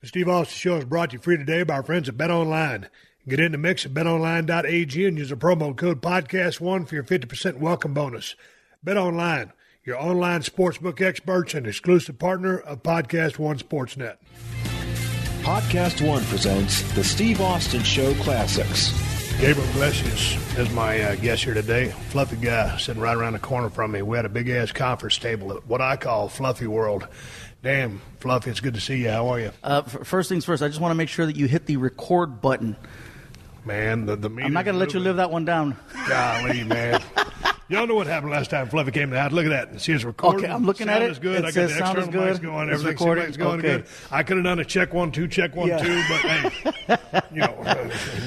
The Steve Austin Show is brought to you free today by our friends at BetOnline. Get in the mix at betonline.ag and use the promo code PodcastOne for your 50% welcome bonus. BetOnline, your online sportsbook experts and exclusive partner of PodcastOne Sportsnet. PodcastOne presents the Steve Austin Show Classics. Gabriel Iglesias is my guest here today. Fluffy guy sitting right around the corner from me. We had a big-ass conference table at what I call Fluffy World. Damn, Fluffy, it's good to see you. How are you? First things first, I just want to make sure that you hit the record button. Man, the I'm not going to let you live that one down. Golly, man. Y'all know what happened last time Fluffy came to the house. Look at that. See, it's recording. Okay, I'm looking at it. Is good. It I says got the sound external is mics good. going. It's Everything recording. seems like it's going Okay. good. I could have done a check 1, 2, check 1, 2, but hey,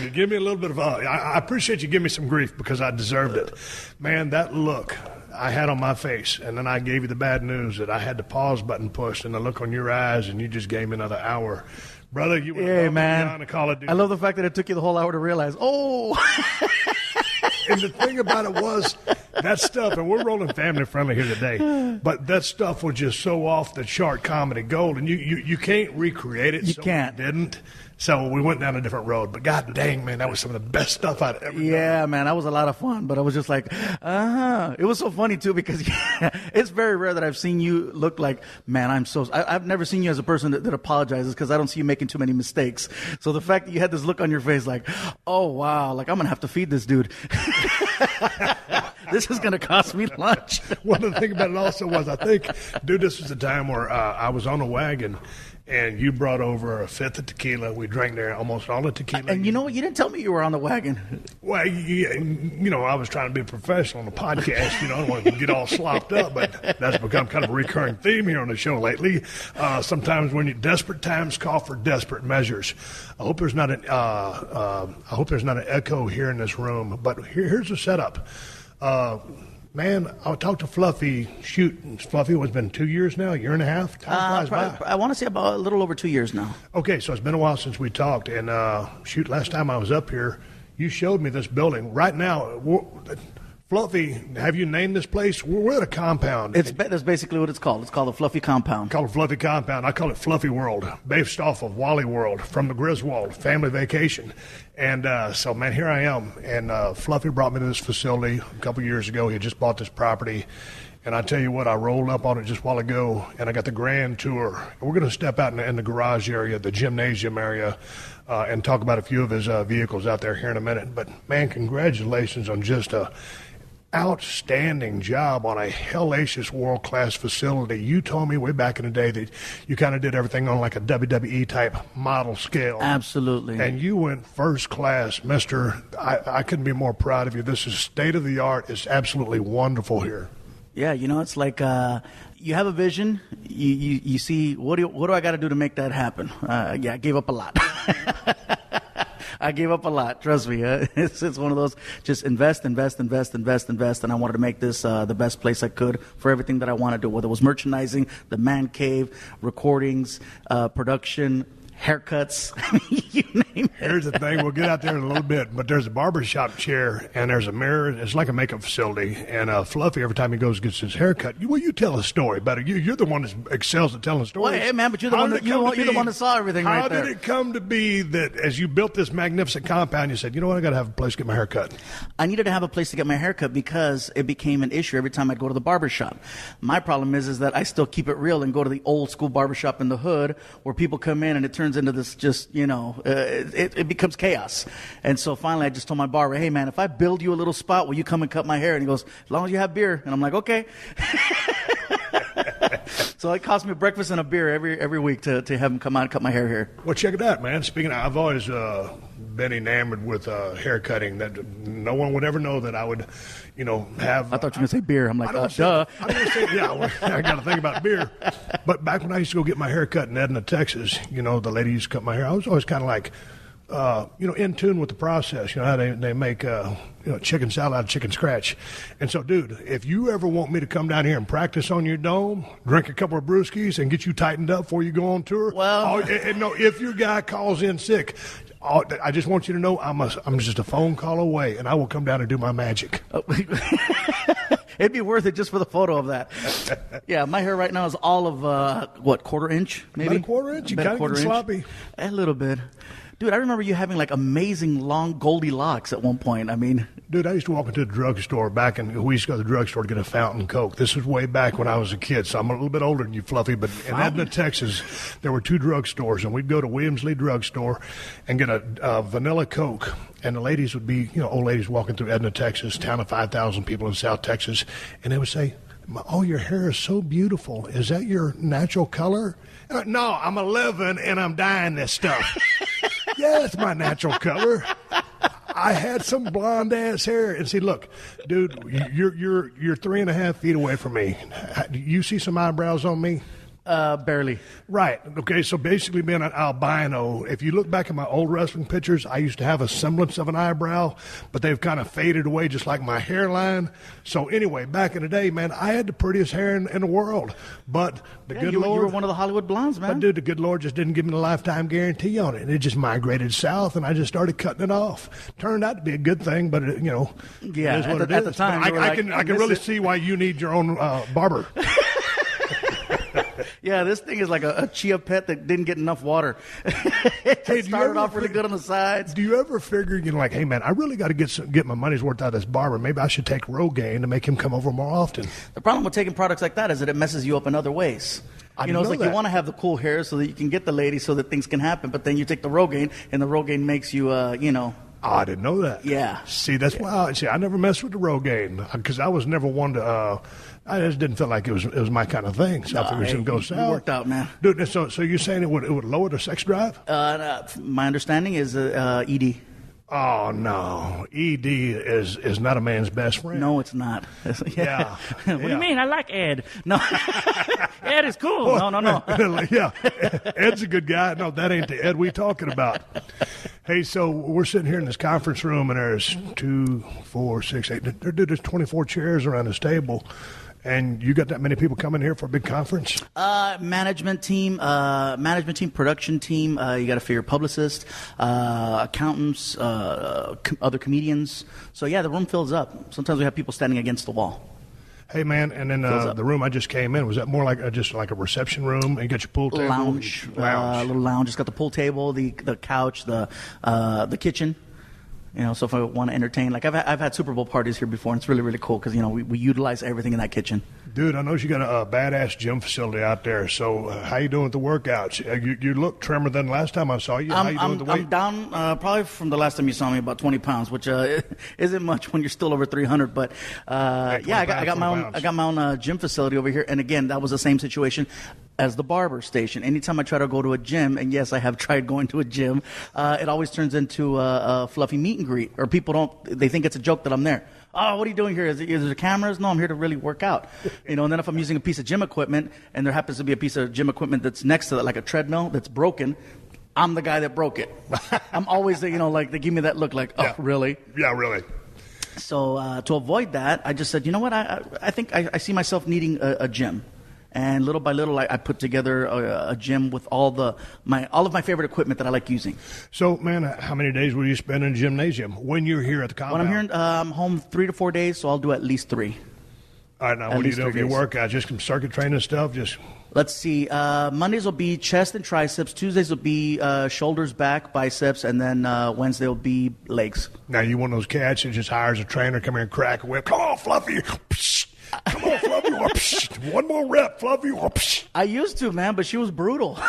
you give me a little bit of I appreciate you giving me some grief because I deserved it. Man, that look I had on my face, and then I gave you the bad news that I had the pause button pushed, and the look on your eyes, and you just gave me another hour. Brother, you were beyond a Call of Duty. I love the fact that it took you the whole hour to realize, And the thing about it was, that stuff, and we're rolling family friendly here today, but that stuff was just so off the chart comedy gold, and you can't recreate it. You can't. We didn't. So we went down a different road. But god dang, man, that was some of the best stuff I'd ever done. Yeah, man, that was a lot of fun. But I was just like, It was so funny, too, because it's very rare that I've seen you look like, man, I've never seen you as a person that apologizes because I don't see you making too many mistakes. So the fact that you had this look on your face like, oh, wow, like I'm going to have to feed this dude. This is going to cost me lunch. One of the things about it also was, I think, dude, this was the time where I was on a wagon, and you brought over a fifth of tequila. We drank there almost all the tequila. And you know what? You didn't tell me you were on the wagon. Well, I was trying to be professional on the podcast. I don't want to get all slopped up, but that's become kind of a recurring theme here on the show lately. Sometimes when desperate times call for desperate measures. I hope there's not an echo here in this room, but here's the setup. Man, I talked to Fluffy. Fluffy, it's been 2 years now, a year and a half? Time flies by. I want to say about a little over 2 years now. Okay, so it's been a while since we talked. And, last time I was up here, you showed me this building. Right now, Fluffy, have you named this place? We're at a compound. That's basically what it's called. It's called the Fluffy Compound. Called Fluffy Compound. I call it Fluffy World, based off of Wally World from the Griswold family vacation. And so, man, here I am. And Fluffy brought me to this facility a couple years ago. He had just bought this property. And I tell you what, I rolled up on it just a while ago, and I got the grand tour. And we're going to step out in the garage area, the gymnasium area, and talk about a few of his vehicles out there here in a minute. But, man, congratulations on just a outstanding job on a hellacious world-class facility. You told me way back in the day that you kind of did everything on like a WWE-type model scale. Absolutely. And you went first class, mister. I couldn't be more proud of you. This is state-of-the-art. It's absolutely wonderful here. Yeah, it's like you have a vision. You see, what do I got to do to make that happen? I gave up a lot. I gave up a lot. Trust me. It's one of those, just invest. And I wanted to make this the best place I could for everything that I want to do, whether it was merchandising, the man cave, recordings, production, haircuts, you name it. Here's the thing. We'll get out there in a little bit, but there's a barbershop chair, and there's a mirror. It's like a makeup facility. And Fluffy, every time he goes gets his haircut, you tell a story better. You're the one that excels at telling stories. Well, hey, man, but you're the one that saw everything right there. How did it come to be that as you built this magnificent compound, you said, you know what, I got to have a place to get my hair cut? I needed to have a place to get my hair cut because it became an issue every time I'd go to the barbershop. My problem is that I still keep it real and go to the old school barbershop in the hood where people come in and it turns into this just, it becomes chaos. And so finally I just told my barber, hey, man, if I build you a little spot, will you come and cut my hair? And he goes, as long as you have beer. And I'm like, okay. So it cost me breakfast and a beer every week to have him come out and cut my hair here. Well, check it out, man. Speaking of, I've always been enamored with hair cutting. That no one would ever know that I would, have. I thought you were going to say beer. I'm like, duh. I got to think about beer. But back when I used to go get my hair cut in Edna, Texas, the lady used to cut my hair. I was always kind of like, in tune with the process. How they make chicken salad out of chicken scratch. And so, dude, if you ever want me to come down here and practice on your dome, drink a couple of brewskis, and get you tightened up before you go on tour, if your guy calls in sick, I just want you to know I'm just a phone call away, and I will come down and do my magic. It'd be worth it just for the photo of that. Yeah, my hair right now is all of, quarter inch, maybe? About a quarter inch? You kind of get sloppy. A little bit. Dude, I remember you having like amazing long goldy locks at one point. I mean, dude, I used to walk into the drugstore we used to go to the drugstore to get a fountain Coke. This was way back when I was a kid, so I'm a little bit older than you, Fluffy. But in Edna, Texas, there were 2 drugstores, and we'd go to Williams-Lee Drugstore and get a vanilla Coke. And the ladies would be, old ladies walking through Edna, Texas, town of 5,000 people in South Texas, and they would say, "Oh, your hair is so beautiful. Is that your natural color?" No, I'm 11 and I'm dyeing this stuff. Yeah, it's my natural color. I had some blonde ass hair, and see, look, dude, you're 3.5 feet away from me. You see some eyebrows on me? Barely. Right. Okay, so basically being an albino, if you look back at my old wrestling pictures, I used to have a semblance of an eyebrow, but they've kind of faded away just like my hairline. So anyway, back in the day, man, I had the prettiest hair in the world. But the good Lord... You were one of the Hollywood blondes, man. But dude, the good Lord just didn't give me a lifetime guarantee on it. And it just migrated south, and I just started cutting it off. Turned out to be a good thing, but, it, yeah, it is what it is. At the time, I can really see why you need your own barber. Yeah, this thing is like a chia pet that didn't get enough water. It started off really good on the sides. Do you ever figure, like, hey, man, I really got to get my money's worth out of this barber. Maybe I should take Rogaine to make him come over more often. The problem with taking products like that is that it messes you up in other ways. It's like you want to have the cool hair so that you can get the lady so that things can happen, but then you take the Rogaine, and the Rogaine makes you, Oh, I didn't know that. Yeah. See, that's why. I never messed with the Rogaine because I was never one to. I just didn't feel like it was my kind of thing. So I figured it would go south. It worked out, man. Dude, so you're saying it would lower the sex drive? My understanding is ED. Oh no, ED is not a man's best friend. No, it's not. Yeah. What do you mean? I like Ed. No, Ed is cool. No. Yeah, Ed's a good guy. No, that ain't the Ed we talking about. Hey, so we're sitting here in this conference room, and there's 2, 4, 6, 8. There's 24 chairs around this table. And you got that many people coming here for a big conference? Management team, production team. You got to figure publicists, accountants, other comedians. So yeah, the room fills up. Sometimes we have people standing against the wall. Hey man, and then the room I just came in, was that more like just like a reception room? And you got your pool table, lounge. Little lounge. It's got the pool table, the couch, the kitchen. So if I want to entertain, like I've had Super Bowl parties here before, and it's really, really cool because, we utilize everything in that kitchen. Dude, I know you got a badass gym facility out there. So how you doing with the workouts? You look trimmer than last time I saw you. How you doing with the weight? I'm down probably from the last time you saw me about 20 pounds, which isn't much when you're still over 300. But I got my own gym facility over here. And again, that was the same situation as the barber station. Anytime I try to go to a gym, and yes, I have tried going to a gym, it always turns into a fluffy meet and greet, or they think it's a joke that I'm there. Oh, what are you doing here? Is there cameras? No, I'm here to really work out. And then if I'm using a piece of gym equipment, and there happens to be a piece of gym equipment that's next to it, like a treadmill that's broken, I'm the guy that broke it. I'm always, they give me that look like, oh, yeah. Really? Yeah, really. So to avoid that, I just said, you know what? I think I see myself needing a gym. And little by little, I put together a gym with all of my favorite equipment that I like using. So, man, how many days will you spend in a gymnasium when you're here at the compound? When I'm here, I'm home 3 to 4 days, so I'll do at least 3. All right, now what do you do for your workout? Just some circuit training stuff? Let's see. Mondays will be chest and triceps. Tuesdays will be shoulders, back, biceps, and then Wednesday will be legs. Now, you one of those cats that just hires a trainer, come here and crack a whip. Come on, Fluffy. Come on, Fluffy. One more rep, Fluffy. I used to, man, but she was brutal.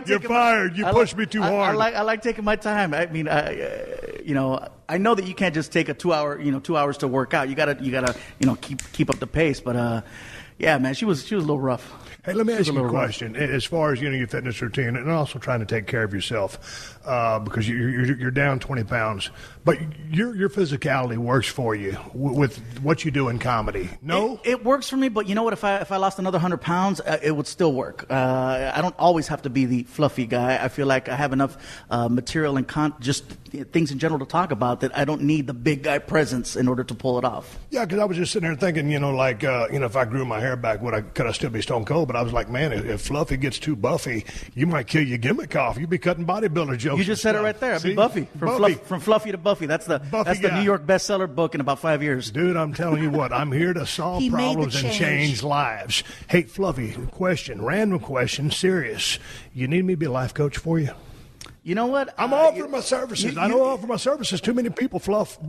You're fired. You pushed me too hard. I like taking my time. I mean, I know that you can't just take a 2 hours to work out. You gotta keep up the pace. But yeah, man, she was a little rough. Hey, let me ask you a question. As far as your fitness routine, and also trying to take care of yourself, because you're down 20 pounds, but your physicality works for you with what you do in comedy. No, it works for me. But you know what? If I lost another 100 pounds, it would still work. I don't always have to be the fluffy guy. I feel like I have enough material and just things in general to talk about that I don't need the big guy presence in order to pull it off. Yeah, because I was just sitting there thinking, if I grew my hair hair back, could I still be Stone Cold? But I was like, man, if Fluffy gets too buffy, you might kill your gimmick off. You'd be cutting bodybuilder jokes. You just said it right there. I'd be Buffy. From Fluffy to Buffy. That's the New York bestseller book in about 5 years. Dude, I'm telling you what, I'm here to solve problems and change lives. Hey, Fluffy, random question, serious. You need me to be a life coach for you? You know what? I'm offering my services. I don't offer my services. Too many people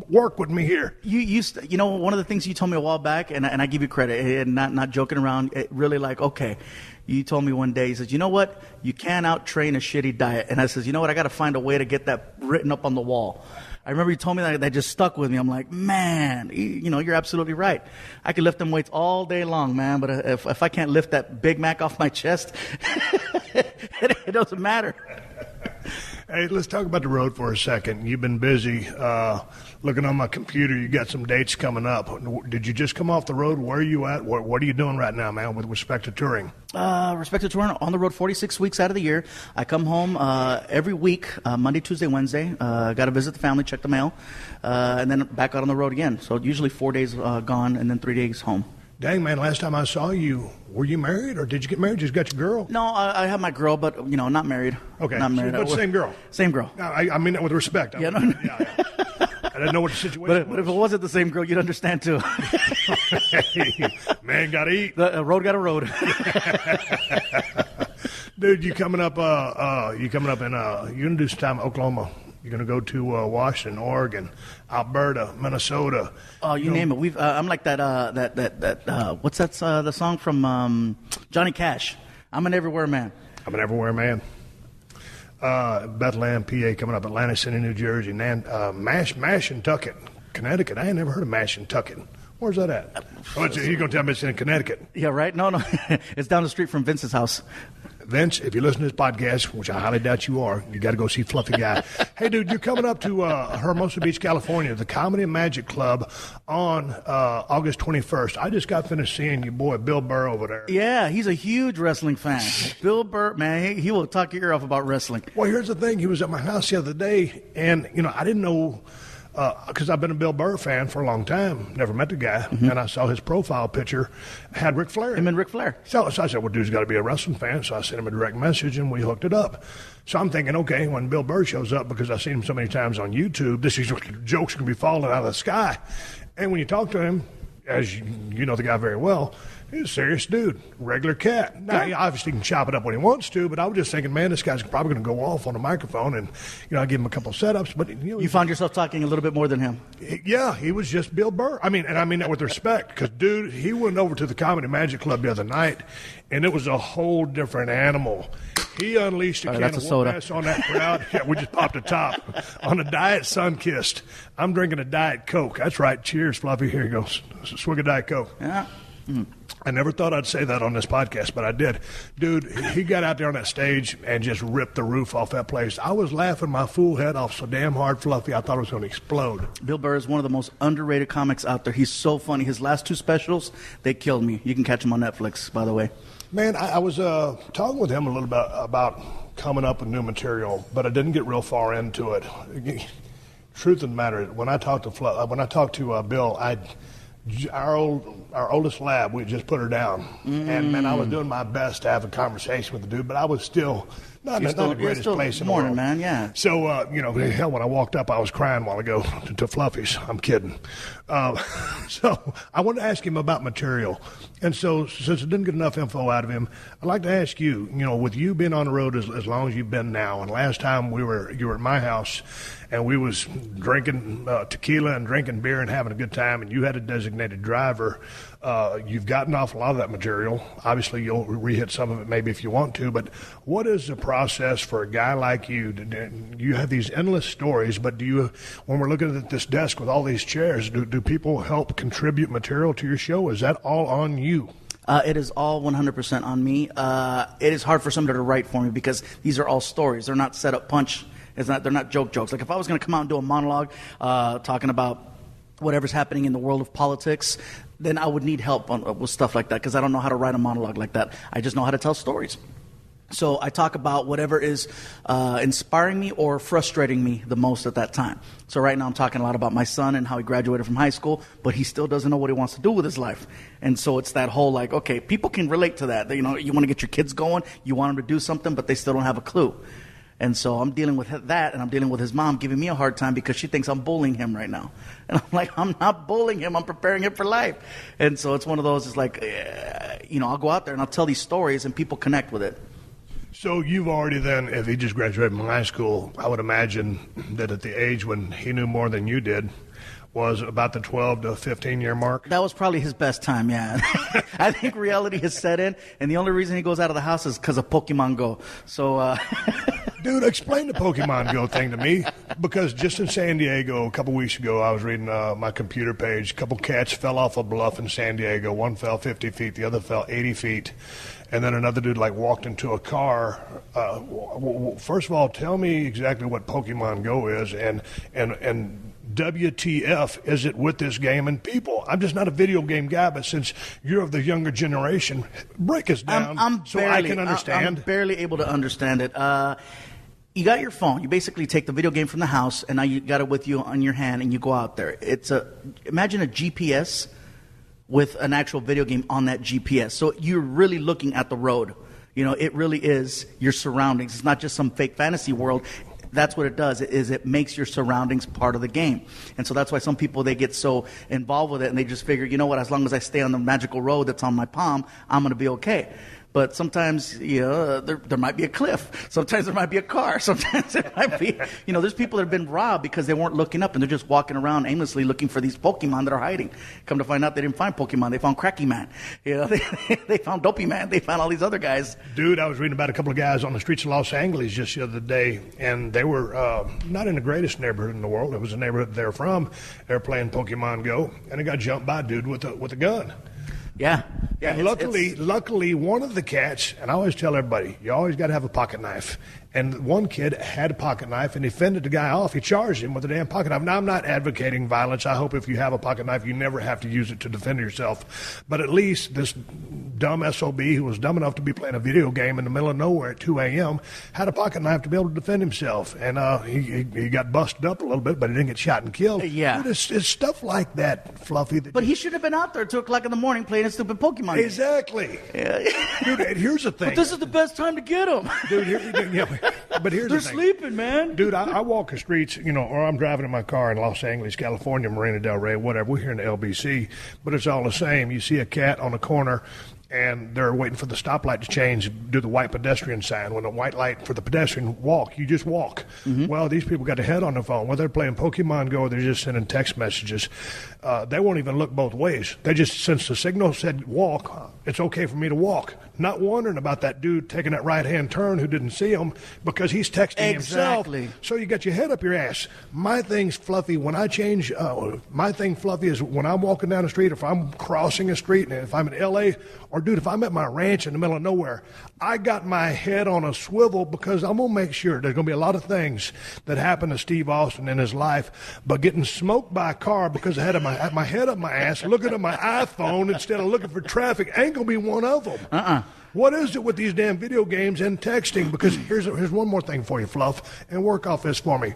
work with me here. You know, one of the things you told me a while back, and I give you credit, and not joking around, really like, okay, you told me one day, you said, you know what? You can't out-train a shitty diet. And I says, you know what? I got to find a way to get that written up on the wall. I remember you told me that just stuck with me. I'm like, man, you know, you're absolutely right. I can lift them weights all day long, man, but if I can't lift that Big Mac off my chest, it doesn't matter. Hey, let's talk about the road for a second. You've been busy looking on my computer. You got some dates coming up. Did you just come off the road? Where are you at? What are you doing right now, man, with respect to touring? Respect to touring, on the road 46 weeks out of the year. I come home every week, Monday, Tuesday, Wednesday. Got to visit the family, check the mail, and then back out on the road again. So usually 4 days gone and then 3 days home. Dang, man, last time I saw you, were you married or did you get married? Just got your girl? No, I have my girl, but, you know, not married. Okay. Not married. But same girl? Same girl. No, I mean that with respect. Yeah, no. Yeah. I didn't know what the situation was. But if it wasn't the same girl, you'd understand, too. Man, got to eat. The road got a road. Dude, you coming up in, you're going to do some time in Oklahoma. You're going to go to Washington, Oregon, Alberta, Minnesota. Oh, you name it. I'm like that. What's that? The song from Johnny Cash. I'm an everywhere man. I'm an everywhere man. Bethlehem, PA, coming up. Atlantic City, New Jersey. Mashantucket, Connecticut. I ain't never heard of Mashantucket. Where's that at? You're going to tell me it's in Connecticut. Yeah, right? No. It's down the street from Vince's house. Vince, if you listen to this podcast, which I highly doubt you are, you got to go see Fluffy Guy. Hey, dude, you're coming up to Hermosa Beach, California, the Comedy and Magic Club on August 21st. I just got finished seeing your boy Bill Burr over there. Yeah, he's a huge wrestling fan. Bill Burr, man, he will talk your ear off about wrestling. Well, here's the thing. He was at my house the other day, and, you know, I didn't know – because I've been a Bill Burr fan for a long time, never met the guy, and I saw his profile picture, had Ric Flair. Him and Ric Flair. So I said, well, dude's got to be a wrestling fan, so I sent him a direct message, and we hooked it up. So I'm thinking, okay, when Bill Burr shows up, because I've seen him so many times on YouTube, this is jokes going to be falling out of the sky. And when you talk to him, as you know the guy very well, he's a serious dude, regular cat. Now, he obviously can chop it up when he wants to, but I was just thinking, man, this guy's probably going to go off on a microphone, and, you know, I give him a couple of setups. But you found yourself talking a little bit more than him. Yeah, he was just Bill Burr. I mean that with respect, because, dude, he went over to the Comedy Magic Club the other night, and it was a whole different animal. He unleashed a can of whoop-ass on that crowd. Yeah, we just popped a top on a Diet Sunkist. I'm drinking a Diet Coke. That's right. Cheers, Fluffy. Here you go. Swig of Diet Coke. Yeah. I never thought I'd say that on this podcast, but I did. Dude, he got out there on that stage and just ripped the roof off that place. I was laughing my fool head off so damn hard, Fluffy, I thought it was going to explode. Bill Burr is one of the most underrated comics out there. He's so funny. His last two specials, they killed me. You can catch them on Netflix, by the way. Man, I was talking with him a little bit about coming up with new material, but I didn't get real far into it. Truth of the matter, when I talked to Bill, our oldest lab, we just put her down, and man, I was doing my best to have a conversation with the dude, but I was still not the greatest place in the world. Man, yeah. So hell, when I walked up, I was crying a while ago to Fluffy's. I'm kidding. So I wanted to ask him about material, and so since I didn't get enough info out of him, I'd like to ask you, with you being on the road as long as you've been now, and last time you were at my house, and we was drinking tequila and drinking beer and having a good time, and you had a designated driver. You've gotten off a lot of that material. Obviously, you'll re-hit some of it maybe if you want to, but what is the process for a guy like you? You have these endless stories, but when we're looking at this desk with all these chairs, do people help contribute material to your show? Is that all on you? It is all 100% on me. It is hard for somebody to write for me because these are all stories. They're not set up punch. They're not jokes. Like if I was going to come out and do a monologue talking about whatever's happening in the world of politics, then I would need help with stuff like that because I don't know how to write a monologue like that. I just know how to tell stories. So I talk about whatever is inspiring me or frustrating me the most at that time. So right now I'm talking a lot about my son and how he graduated from high school, but he still doesn't know what he wants to do with his life. And so it's that whole like, okay, people can relate to that. You know, you want to get your kids going, you want them to do something, but they still don't have a clue. And so I'm dealing with that, and I'm dealing with his mom giving me a hard time because she thinks I'm bullying him right now. And I'm like, I'm not bullying him. I'm preparing him for life. And so it's one of those, it's like, I'll go out there and I'll tell these stories and people connect with it. So you've already then, if he just graduated from high school, I would imagine that at the age when he knew more than you did was about the 12 to 15-year mark? That was probably his best time, yeah. I think reality has set in, and the only reason he goes out of the house is because of Pokemon Go. So, Dude, explain the Pokemon Go thing to me, because just in San Diego a couple weeks ago, I was reading my computer page. A couple cats fell off a bluff in San Diego. One fell 50 feet, the other fell 80 feet. And then another dude walked into a car. First of all, tell me exactly what Pokemon Go is, and WTF is it with this game and people? I'm just not a video game guy, but since you're of the younger generation, break us down I can understand. I'm barely able to understand it. You got your phone. You basically take the video game from the house, and now you got it with you on your hand, and you go out there. Imagine a GPS with an actual video game on that GPS. So you're really looking at the road. You know, it really is your surroundings. It's not just some fake fantasy world. That's what it does, it makes your surroundings part of the game. And so that's why some people, they get so involved with it, and they just figure, you know what, as long as I stay on the magical road that's on my palm, I'm going to be okay. But sometimes, there might be a cliff. Sometimes there might be a car. Sometimes there might be, there's people that have been robbed because they weren't looking up and they're just walking around aimlessly looking for these Pokemon that are hiding. Come to find out they didn't find Pokemon. They found Cracky Man. They found Dopey Man. They found all these other guys. Dude, I was reading about a couple of guys on the streets of Los Angeles just the other day, and they were not in the greatest neighborhood in the world. It was the neighborhood they're from. They were playing Pokemon Go, and they got jumped by a dude with a gun. Yeah. And luckily, one of the cats, and I always tell everybody, you always got to have a pocket knife. And one kid had a pocket knife, and he fended the guy off. He charged him with a damn pocket knife. Now, I'm not advocating violence. I hope if you have a pocket knife, you never have to use it to defend yourself. But at least this dumb SOB who was dumb enough to be playing a video game in the middle of nowhere at 2 a.m. had a pocket knife to be able to defend himself. And he got busted up a little bit, but he didn't get shot and killed. Yeah. Dude, it's stuff like that, Fluffy. But he should have been out there at 2 o'clock in the morning playing a stupid Pokemon game. Exactly. Yeah. Dude, and here's the thing. But this is the best time to get them. Dude, but here's They're sleeping, man. Dude, I walk the streets, or I'm driving in my car in Los Angeles, California, Marina Del Rey, whatever. We're here in the LBC, but it's all the same. You see a cat on the corner, and they're waiting for the stoplight to change, do the white pedestrian sign. When the white light for the pedestrian walk, you just walk. Mm-hmm. Well, these people got their head on their phone. Whether they're playing Pokemon Go or they're just sending text messages, they won't even look both ways. They just, since the signal said walk, it's okay for me to walk. Not wondering about that dude taking that right-hand turn who didn't see him because he's texting himself. So you got your head up your ass. My thing's Fluffy. When I change, my thing, Fluffy, is when I'm walking down the street, if I'm crossing a street, and if I'm in L.A., or, dude, if I'm at my ranch in the middle of nowhere, I got my head on a swivel because I'm going to make sure there's going to be a lot of things that happen to Steve Austin in his life, but getting smoked by a car because I had my head up my ass, looking at my iPhone instead of looking for traffic ain't going to be one of them. What is it with these damn video games and texting? Because here's one more thing for you, Fluff, and work off this for me.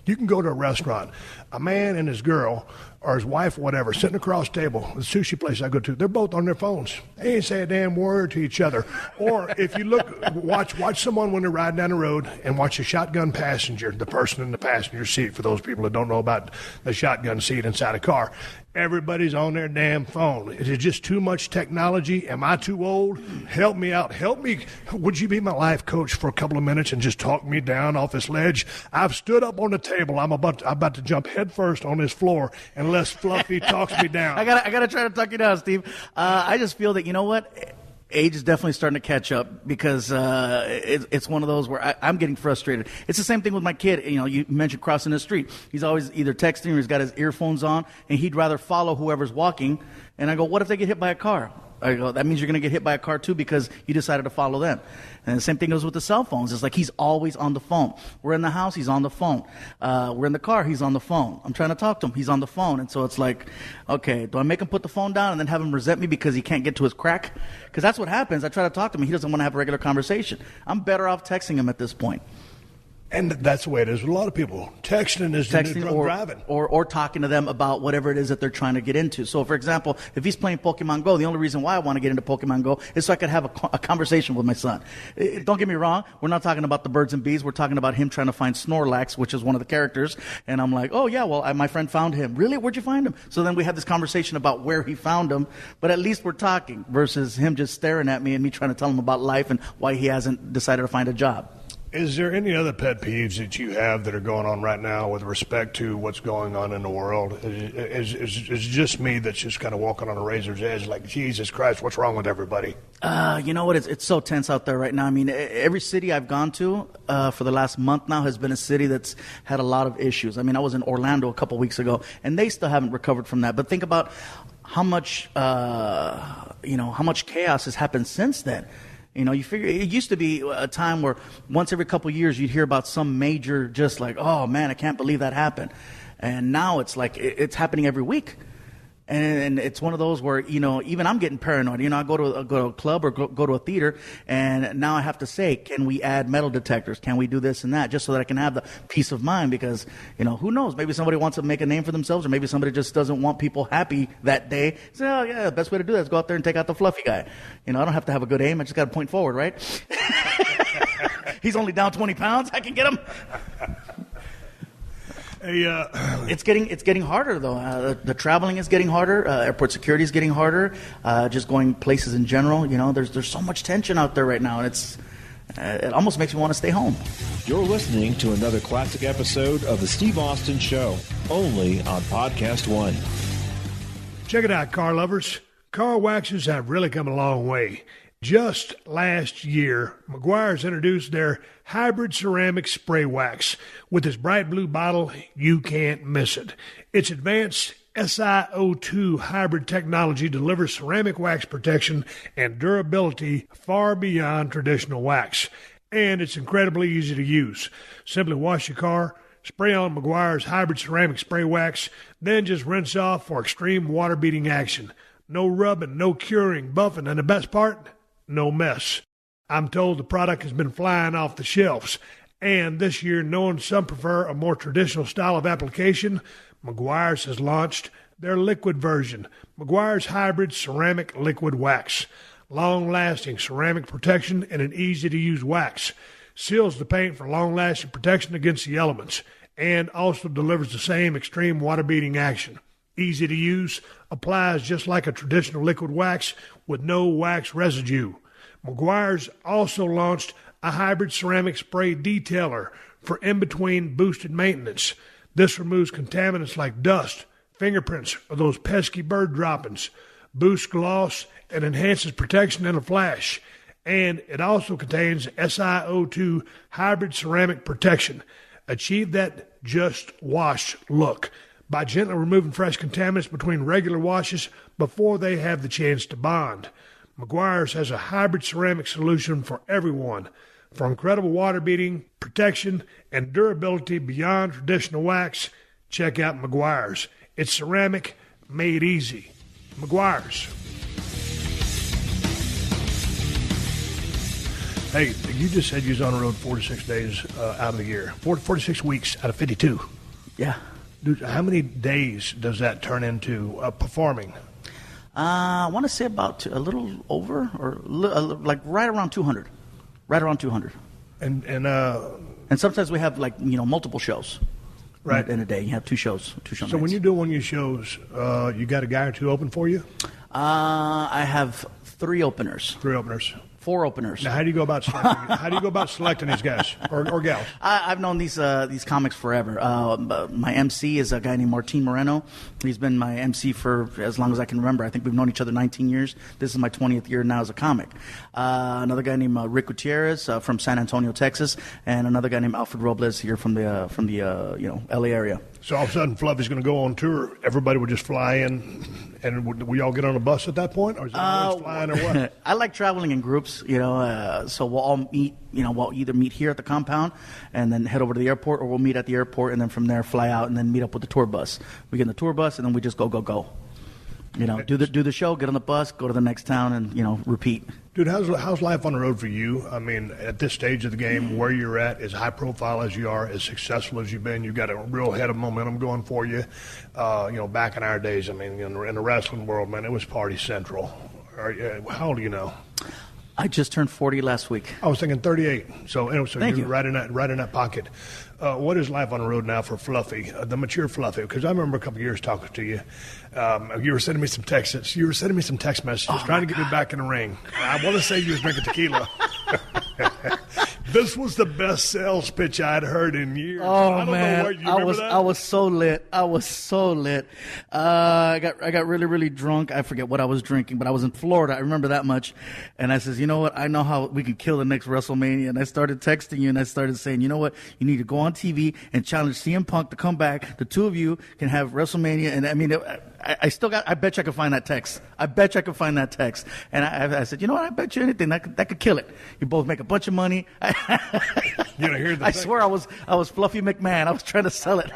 You can go to a restaurant, a man and his girl, or his wife, or whatever, sitting across the table, the sushi place I go to, they're both on their phones. They ain't say a damn word to each other. Or if you watch someone when they're riding down the road and watch a shotgun passenger, the person in the passenger seat, for those people that don't know about the shotgun seat inside a car. Everybody's on their damn phone. Is it just too much technology? Am I too old? Help me out. Help me. Would you be my life coach for a couple of minutes and just talk me down off this ledge? I've stood up on the table. I'm about to jump head first on this floor unless Fluffy talks me down. I gotta try to talk you down, Steve. I just feel that, you know what? Age is definitely starting to catch up because it's one of those where I'm getting frustrated. It's the same thing with my kid. You mentioned crossing the street. He's always either texting or he's got his earphones on, and he'd rather follow whoever's walking. And I go, what if they get hit by a car? I go, that means you're going to get hit by a car too because you decided to follow them. And the same thing goes with the cell phones. It's like he's always on the phone. We're in the house, he's on the phone. We're in the car, he's on the phone. I'm trying to talk to him, he's on the phone. And so it's like, okay, do I make him put the phone down and then have him resent me because he can't get to his crack? Because that's what happens. I try to talk to him, he doesn't want to have a regular conversation. I'm better off texting him at this point. And that's the way it is with a lot of people. Texting is the new drunk driving. Or talking to them about whatever it is that they're trying to get into. So, for example, if he's playing Pokemon Go, the only reason why I want to get into Pokemon Go is so I could have a conversation with my son. Don't get me wrong. We're not talking about the birds and bees. We're talking about him trying to find Snorlax, which is one of the characters. And I'm like, oh, yeah, well, my friend found him. Really? Where'd you find him? So then we have this conversation about where he found him. But at least we're talking versus him just staring at me and me trying to tell him about life and why he hasn't decided to find a job. Is there any other pet peeves that you have that are going on right now with respect to what's going on in the world? Is it just me that's just kind of walking on a razor's edge like, Jesus Christ, what's wrong with everybody? You know what? It's so tense out there right now. I mean, every city I've gone to for the last month now has been a city that's had a lot of issues. I mean, I was in Orlando a couple weeks ago, and they still haven't recovered from that. But think about how much chaos has happened since then. You know, you figure it used to be a time where once every couple of years you'd hear about some major, just like, oh man, I can't believe that happened. And now it's like it's happening every week. And it's one of those where, you know, even I'm getting paranoid. You know, I go to a club or go to a theater, and now I have to say, can we add metal detectors? Can we do this and that? Just so that I can have the peace of mind because, you know, who knows? Maybe somebody wants to make a name for themselves, or maybe somebody just doesn't want people happy that day. So, oh, yeah, the best way to do that is go out there and take out the fluffy guy. You know, I don't have to have a good aim. I just got to point forward, right? He's only down 20 pounds. I can get him. It's getting harder though. The traveling is getting harder. Airport security is getting harder. Just going places in general. You know, there's so much tension out there right now, and it almost makes me want to stay home. You're listening to another classic episode of the Steve Austin Show, only on PodcastOne. Check it out, car lovers. Car waxes have really come a long way. Just last year, Meguiar's introduced their hybrid ceramic spray wax. With this bright blue bottle, you can't miss it. Its advanced SiO2 hybrid technology delivers ceramic wax protection and durability far beyond traditional wax. And it's incredibly easy to use. Simply wash your car, spray on Meguiar's hybrid ceramic spray wax, then just rinse off for extreme water-beating action. No rubbing, no curing, buffing, and the best part? No mess. I'm told the product has been flying off the shelves. And this year, knowing some prefer a more traditional style of application, Meguiar's has launched their liquid version, Meguiar's Hybrid Ceramic Liquid Wax. Long-lasting ceramic protection and an easy-to-use wax. Seals the paint for long-lasting protection against the elements. And also delivers the same extreme water-beating action. Easy to use, applies just like a traditional liquid wax with no wax residue. Meguiar's also launched a hybrid ceramic spray detailer for in-between boosted maintenance. This removes contaminants like dust, fingerprints, or those pesky bird droppings, boosts gloss, and enhances protection in a flash. And it also contains SiO2 hybrid ceramic protection. Achieve that just wash look by gently removing fresh contaminants between regular washes before they have the chance to bond. Meguiar's has a hybrid ceramic solution for everyone. For incredible water beating, protection, and durability beyond traditional wax, check out Meguiar's. It's ceramic made easy. Meguiar's. Hey, you just said you was on the road 46 days out of the year. 46 weeks out of 52. Yeah. Dude, how many days does that turn into performing? I want to say about a little over, or like right around 200. Right around 200. And sometimes we have multiple shows. Right. In a day, you have two shows. So when you do one of your shows, you got a guy or two open for you? I have 3 openers. 3 openers. 4 openers. Now, how do you go about selecting these guys or gals? I've known these comics forever. My MC is a guy named Martin Moreno. He's been my MC for as long as I can remember. I think we've known each other 19 years. This is my 20th year now as a comic. Another guy named Rick Gutierrez from San Antonio, Texas, and another guy named Alfred Robles here from the LA area. So all of a sudden, Fluffy's going to go on tour. Everybody would just fly in, and would we all get on a bus at that point, or is it always flying, or what? I like traveling in groups, so we'll all meet. We'll either meet here at the compound and then head over to the airport, or we'll meet at the airport and then from there fly out and then meet up with the tour bus. We get in the tour bus and then we just go. Do the show, get on the bus, go to the next town, and repeat. Dude, how's life on the road for you? I mean, at this stage of the game, where you're at, as high profile as you are, as successful as you've been, you've got a real head of momentum going for you. Back in our days, I mean, in the wrestling world, man, it was party central. How old are you now? I just turned 40 last week. I was thinking 38. So Thank you're you. right in that pocket. What is life on the road now for Fluffy, the mature Fluffy? Because I remember a couple of years talking to you. You were sending me some texts. You were sending me some text messages trying to get me back in the ring. I want to say you was drinking tequila. This was the best sales pitch I'd heard in years. Oh, I don't man, know what you remember that? I was so lit. I got really, really drunk. I forget what I was drinking, but I was in Florida. I remember that much. And I says, you know what? I know how we can kill the next WrestleMania. And I started texting you, and I started saying, you know what? You need to go on TV and challenge CM Punk to come back. The two of you can have WrestleMania. And I mean, I bet you I could find that text. And I said, you know what? I bet you anything that could kill it. You both make a bunch of money. I swear I was Fluffy McMahon. I was trying to sell it.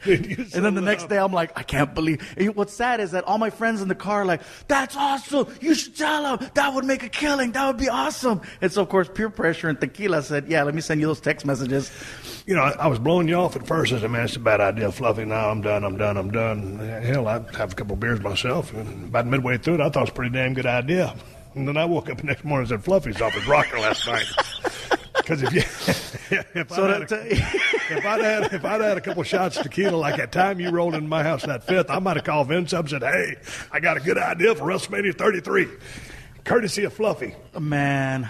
Dude, and then the next day I'm like, I can't believe. What's sad is that all my friends in the car are like, that's awesome. You should tell him. That would make a killing. That would be awesome. And so of course peer pressure and Tequila said, yeah, let me send you those text messages. I was blowing you off at first. I said, man, it's a bad idea, Fluffy. Now I'm done. Hell, I'd have a couple of beers myself. And about midway through it, I thought it was a pretty damn good idea. And then I woke up the next morning and said, Fluffy's off his rocker last night. Because if I'd had a couple shots of tequila like that time you rolled into my house that 5th, I might have called Vince up and said, hey, I got a good idea for WrestleMania 33. Courtesy of Fluffy. Man.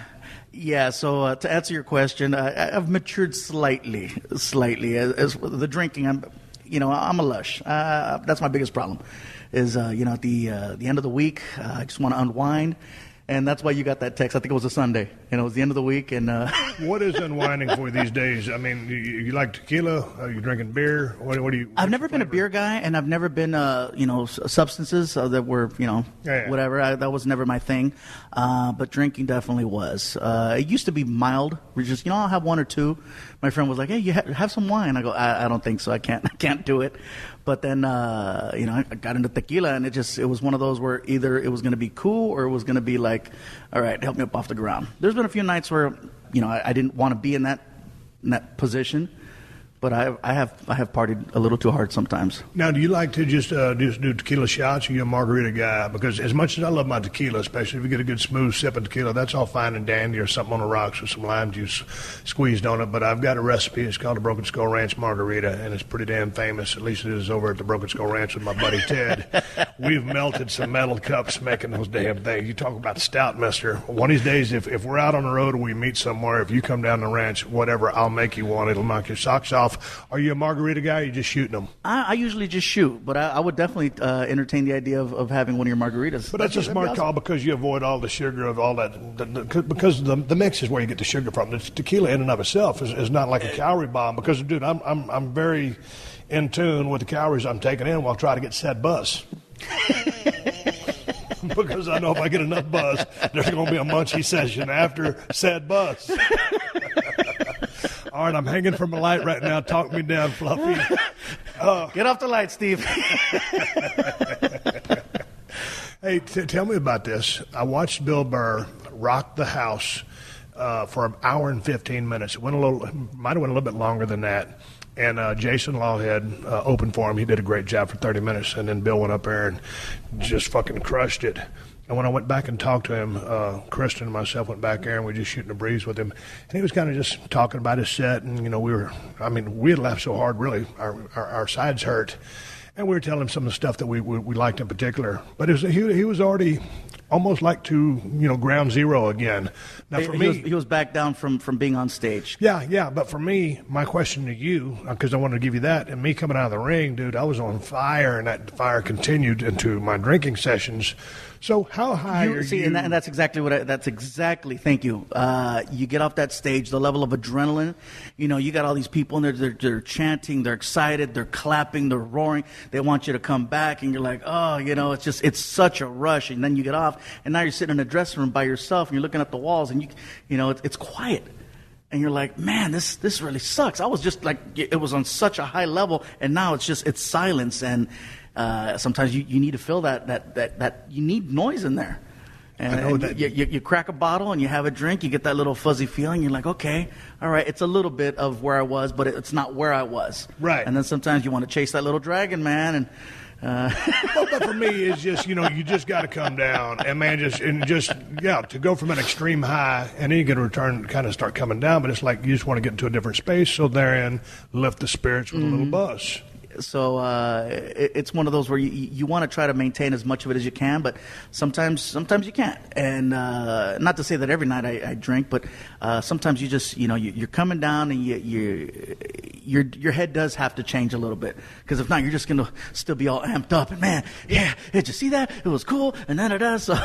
Yeah, so to answer your question, I've matured slightly. As the drinking, I'm a lush. That's my biggest problem. Is at the end of the week, I just want to unwind, and that's why you got that text. I think it was a Sunday. It was the end of the week, and what is unwinding for you these days? I mean, you like tequila? Are you drinking beer? What do you? I've never been a beer guy, and I've never been substances that were whatever. That was never my thing. But drinking definitely was. It used to be mild. We're just I'll have one or two. My friend was like, hey, you have some wine. I go, I don't think so. I can't do it. But then, I got into tequila, and it was one of those where either it was going to be cool or it was going to be like, all right, help me up off the ground. There's been a few nights where, I didn't want to be in that position, but I have partied a little too hard sometimes. Now, do you like to just do tequila shots, or are you a margarita guy? Because as much as I love my tequila, especially if you get a good smooth sip of tequila, that's all fine and dandy, or something on the rocks with some lime juice squeezed on it. But I've got a recipe. It's called the Broken Skull Ranch Margarita, and it's pretty damn famous. At least it is over at the Broken Skull Ranch with my buddy Ted. We've melted some metal cups making those damn things. You talk about stout, mister. One of these days, if we're out on the road or we meet somewhere, if you come down the ranch, whatever, I'll make you one. It'll knock your socks off. Are you a margarita guy, or are you just shooting them? I usually just shoot, but I would definitely entertain the idea of having one of your margaritas. But that's a smart call because you avoid all the sugar of all that. Because the mix is where you get the sugar from. The tequila in and of itself is not like a calorie bomb. Because, dude, I'm very in tune with the calories I'm taking in while trying to get said buzz. Because I know if I get enough buzz, there's going to be a munchy session after said buzz. All right, I'm hanging from a light right now. Talk me down, Fluffy. Get off the light, Steve. Hey, tell me about this. I watched Bill Burr rock the house for an hour and 15 minutes. It might have went a little bit longer than that. And Jason Lawhead opened for him. He did a great job for 30 minutes. And then Bill went up there and just fucking crushed it. And when I went back and talked to him, Kristen and myself went back there and we were just shooting a breeze with him. And he was kind of just talking about his set. And, we had laughed so hard, really, our sides hurt. And we were telling him some of the stuff that we liked in particular. But he was already almost like to, ground zero again. Now, for me, he was back down from being on stage. Yeah. But for me, my question to you, because I wanted to give you that, and me coming out of the ring, dude, I was on fire, and that fire continued into my drinking sessions. So how high are you? And that's exactly thank you. You get off that stage, the level of adrenaline, you got all these people, and they're chanting, they're excited, they're clapping, they're roaring, they want you to come back, and you're like, oh, it's such a rush, and then you get off, and now you're sitting in a dressing room by yourself, and you're looking at the walls, and it's quiet. And you're like, man, this really sucks. I was just like, it was on such a high level, and now it's silence. And sometimes you need to feel that you need noise in there. And you crack a bottle and you have a drink, you get that little fuzzy feeling. You're like, okay, all right, it's a little bit of where I was, but it's not where I was. Right. And then sometimes you want to chase that little dragon, man, and. But for me, it's just, you just got to come down and, man, to go from an extreme high and then you get a return, kind of start coming down. But it's like you just want to get into a different space. So therein, lift the spirits with a little buzz. So it's one of those where you want to try to maintain as much of it as you can, but sometimes you can't. And not to say that every night I drink, but sometimes you just you're coming down and your head does have to change a little bit, because if not, you're just gonna still be all amped up. And man, yeah, did you see that? It was cool. And then it does. So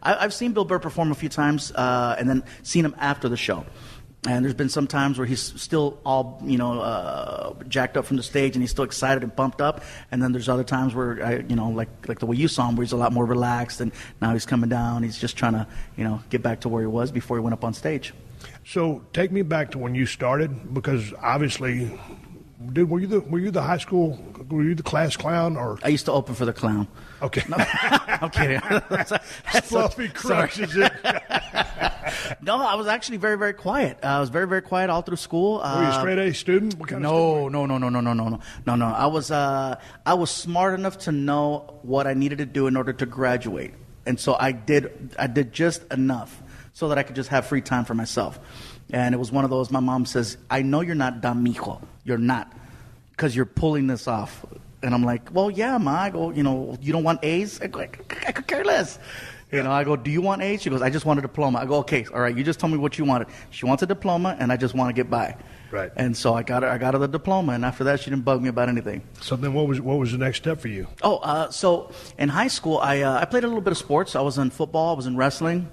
I've seen Bill Burr perform a few times, and then seen him after the show. And there's been some times where he's still all, jacked up from the stage, and he's still excited and pumped up. And then there's other times where, like the way you saw him, where he's a lot more relaxed, and now he's coming down. He's just trying to, get back to where he was before he went up on stage. So take me back to when you started, because obviously, dude, were you the high school? Were you the class clown, or? I used to open for the clown. Okay. No, I'm kidding. Fluffy crushes it. No, I was actually very, very quiet. I was very, very quiet all through school. Were you a straight A student? What kind of student? No. I was smart enough to know what I needed to do in order to graduate, and so I did just enough so that I could just have free time for myself. And it was one of those. My mom says, "I know you're not dumb, mijo. You're not, because you're pulling this off." And I'm like, "Well, yeah, Ma." I go, "You don't want A's?" I go, I could care less. I go, "Do you want A's?" She goes, "I just want a diploma." I go, "Okay, all right, you just told me what you wanted." She wants a diploma, and I just want to get by. Right. And so I got her the diploma, and after that, she didn't bug me about anything. So then what was the next step for you? So in high school, I played a little bit of sports. I was in football. I was in wrestling.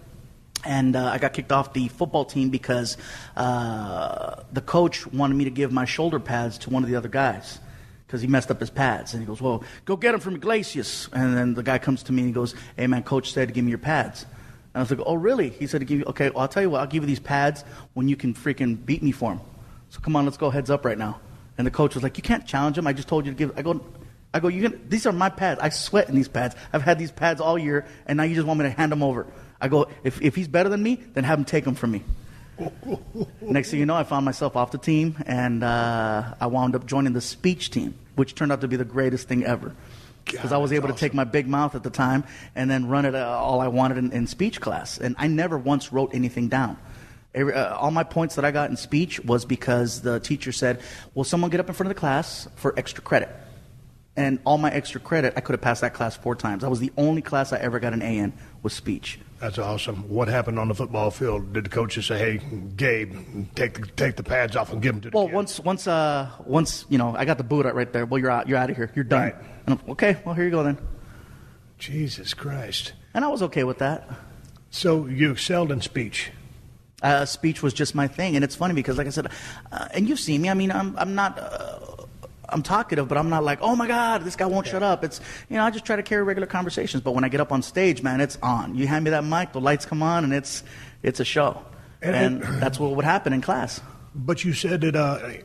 And I got kicked off the football team because the coach wanted me to give my shoulder pads to one of the other guys, because he messed up his pads. And he goes, "Well, go get them from Iglasias." And then the guy comes to me and he goes, "Hey, man, coach said to give me your pads." And I was like, "Oh, really?" He said to give you, "Okay, well, I'll tell you what, I'll give you these pads when you can freaking beat me for them. So come on, let's go heads up right now." And the coach was like, "You can't challenge him. I just told you to give." I go, these are my pads. I sweat in these pads. I've had these pads all year, and now you just want me to hand them over. I go, if he's better than me, then have him take them from me. Next thing you know, I found myself off the team, and I wound up joining the speech team, which turned out to be the greatest thing ever. Because I was able to take my big mouth at the time and then run it all I wanted in speech class. And I never once wrote anything down. All my points that I got in speech was because the teacher said, "Will someone get up in front of the class for extra credit?" And all my extra credit, I could have passed that class 4 times. That was the only class I ever got an A in, was speech. That's awesome. What happened on the football field? Did the coach just say, "Hey, Gabe, take the pads off and give them to the kid"? Once I got the boot right there. "Well, you're out of here. You're done." Right. And I'm, "Okay, well, here you go then." Jesus Christ. And I was okay with that. So you excelled in speech. Speech was just my thing, and it's funny because, like I said, and you've seen me. I mean, I'm not. I'm talkative, but I'm not like, "Oh my God, this guy won't shut up." It's, I just try to carry regular conversations. But when I get up on stage, man, it's on. You hand me that mic, the lights come on, and it's a show. And that's what would happen in class. But you said that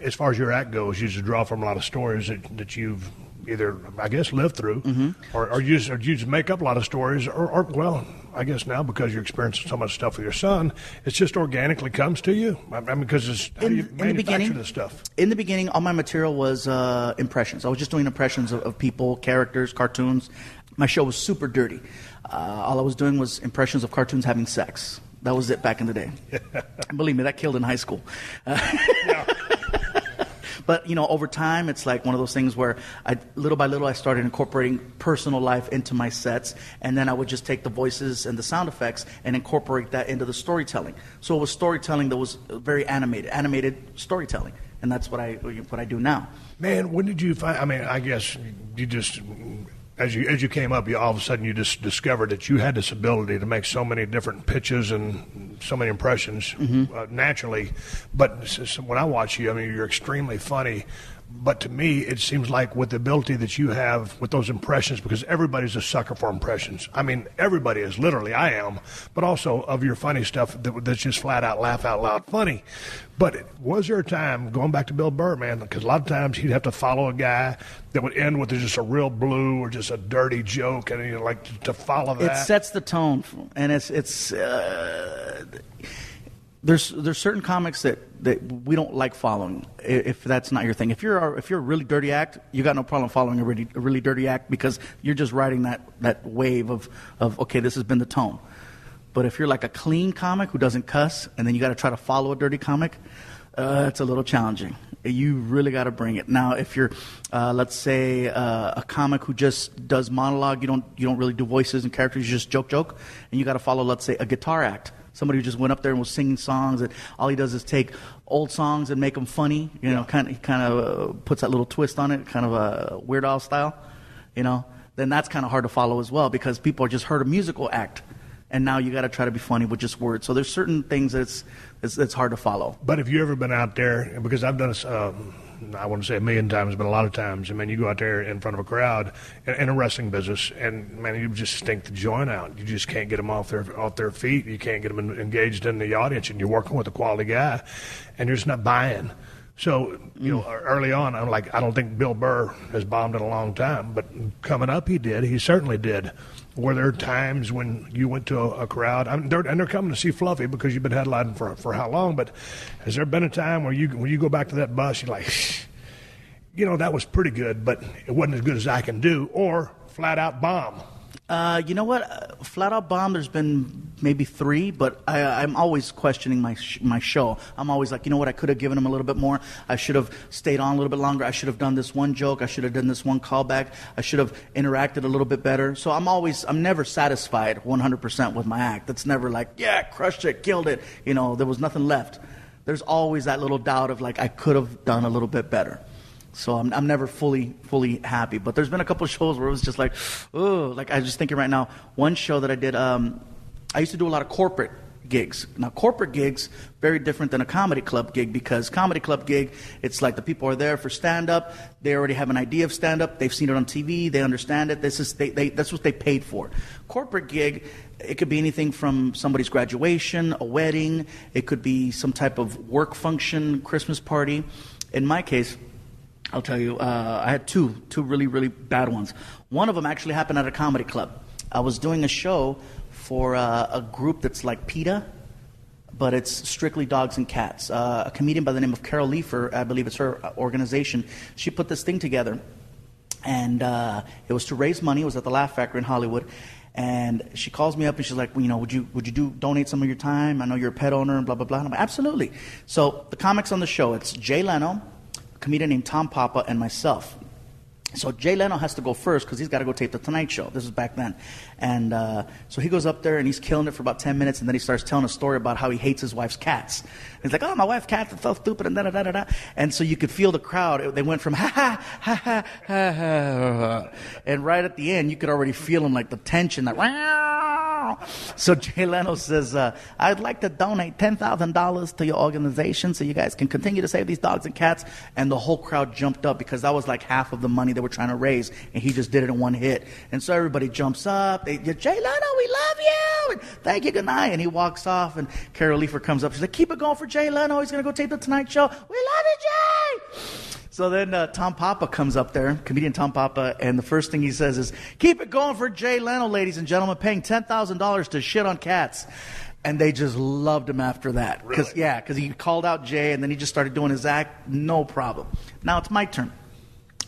as far as your act goes, you just draw from a lot of stories that you've either, I guess, lived through, or you just make up a lot of stories, or well, I guess now because you're experiencing so much stuff with your son, it just organically comes to you. I mean, because it's how do you manufacture this stuff? In the beginning, all my material was impressions. I was just doing impressions of people, characters, cartoons. My show was super dirty. All I was doing was impressions of cartoons having sex. That was it back in the day. Believe me, that killed in high school. But, over time, it's like one of those things where little by little, I started incorporating personal life into my sets, and then I would just take the voices and the sound effects and incorporate that into the storytelling. So it was storytelling that was very animated storytelling, and that's what I do now. Man, when did you find? I mean, I guess you just as you came up, all of a sudden you just discovered that you had this ability to make so many different pitches and so many impressions naturally. But when I watch you, I mean, you're extremely funny. But to me, it seems like with the ability that you have with those impressions, because everybody's a sucker for impressions. I mean, everybody is, literally, I am, but also of your funny stuff that's just flat out, laugh out loud funny. But was there a time, going back to Bill Burr, man, because a lot of times he'd have to follow a guy that would end with just a real blue or just a dirty joke, and like to follow that? It sets the tone, and there's certain comics that we don't like following if that's not your thing. If you're a really dirty act, you got no problem following a really dirty act because you're just riding that wave of okay, this has been the tone. But if you're like a clean comic who doesn't cuss, and then you got to try to follow a dirty comic, it's a little challenging. You really got to bring it. Now, if you're, let's say, a comic who just does monologue, you don't really do voices and characters, you just joke, and you got to follow, let's say, a guitar act. Somebody who just went up there and was singing songs, and all he does is take old songs and make them funny. Kind of puts that little twist on it, kind of a Weird Al style. Then that's kind of hard to follow as well because people are just heard a musical act, and now you got to try to be funny with just words. So there's certain things that it's hard to follow. But have you ever been out there? Because I've done this. I wouldn't say a million times, but a lot of times. I mean, you go out there in front of a crowd in a wrestling business, and man, you just stink the joint out. You just can't get them off their feet. You can't get them engaged in the audience, and you're working with a quality guy, and you're just not buying. So, early on, I'm like, I don't think Bill Burr has bombed in a long time, but coming up, he did. He certainly did. Were there times when you went to a crowd, and they're coming to see Fluffy because you've been headlining for how long, but has there been a time where when you go back to that bus, you're like, that was pretty good, but it wasn't as good as I can do, or flat out bomb? You know what? Flat out bomb, there's been maybe 3, but I'm always questioning my show. I'm always like, you know what? I could have given him a little bit more. I should have stayed on a little bit longer. I should have done this one joke. I should have done this one callback. I should have interacted a little bit better. So I'm never satisfied 100% with my act. It's never like, yeah, crushed it, killed it. There was nothing left. There's always that little doubt of like, I could have done a little bit better. So I'm never fully happy. But there's been a couple of shows where it was just like, oh, like I was just thinking right now, one show that I did, I used to do a lot of corporate gigs. Now, corporate gigs, very different than a comedy club gig, because comedy club gig, it's like the people are there for stand-up. They already have an idea of stand-up. They've seen it on TV. They understand it. That's what they paid for. Corporate gig, it could be anything from somebody's graduation, a wedding. It could be some type of work function, Christmas party. In my case, I'll tell you, I had two really, really bad ones. One of them actually happened at a comedy club. I was doing a show for a group that's like PETA, but it's strictly dogs and cats. A comedian by the name of Carol Leifer, I believe it's her organization, she put this thing together. And it was to raise money. It was at the Laugh Factory in Hollywood. And she calls me up and she's like, would you donate some of your time? I know you're a pet owner and blah, blah, blah. And I'm like, absolutely. So the comics on the show, it's Jay Leno, a comedian named Tom Papa, and myself. So Jay Leno has to go first because he's got to go tape The Tonight Show. This was back then. And so he goes up there and he's killing it for about 10 minutes, and then he starts telling a story about how he hates his wife's cats. And he's like, oh, my wife's cats are so stupid, and da-da-da-da-da. And so you could feel the crowd. They went from ha-ha, ha-ha, ha-ha. And right at the end, you could already feel them, like the tension, that So Jay Leno says, I'd like to donate $10,000 to your organization so you guys can continue to save these dogs and cats. And the whole crowd jumped up because that was like half of the money they were trying to raise, and he just did it in one hit. And so everybody jumps up. Jay Leno, we love you. And thank you, good night. And he walks off, and Carol Leifer comes up. She's like, keep it going for Jay Leno. He's going to go tape The Tonight Show. We love you, Jay. So then Tom Papa comes up there, comedian Tom Papa, and the first thing he says is, keep it going for Jay Leno, ladies and gentlemen, paying $10,000 to shit on cats. And they just loved him after that. Really? Because he called out Jay, and then he just started doing his act, no problem. Now it's my turn.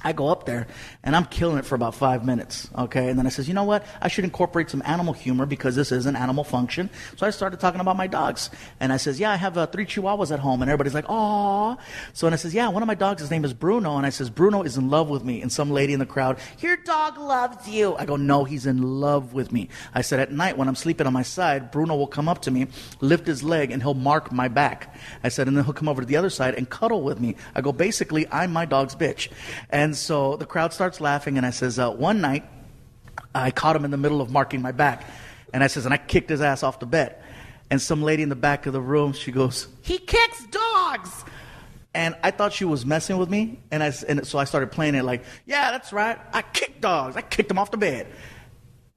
I go up there, and I'm killing it for about 5 minutes, okay? And then I says, you know what? I should incorporate some animal humor because this is an animal function. So I started talking about my dogs. And I says, yeah, I have 3 Chihuahuas at home. And everybody's like, aw. So and I says, yeah, one of my dogs, his name is Bruno. And I says, Bruno is in love with me. And some lady in the crowd, your dog loves you. I go, no, he's in love with me. I said, at night when I'm sleeping on my side, Bruno will come up to me, lift his leg, and he'll mark my back. I said, and then he'll come over to the other side and cuddle with me. I go, basically, I'm my dog's bitch. And so the crowd starts laughing, and I says, one night, I caught him in the middle of marking my back. And I says, and I kicked his ass off the bed. And some lady in the back of the room, she goes, he kicks dogs. And I thought she was messing with me. And so I started playing it like, yeah, that's right. I kick dogs. I kicked them off the bed.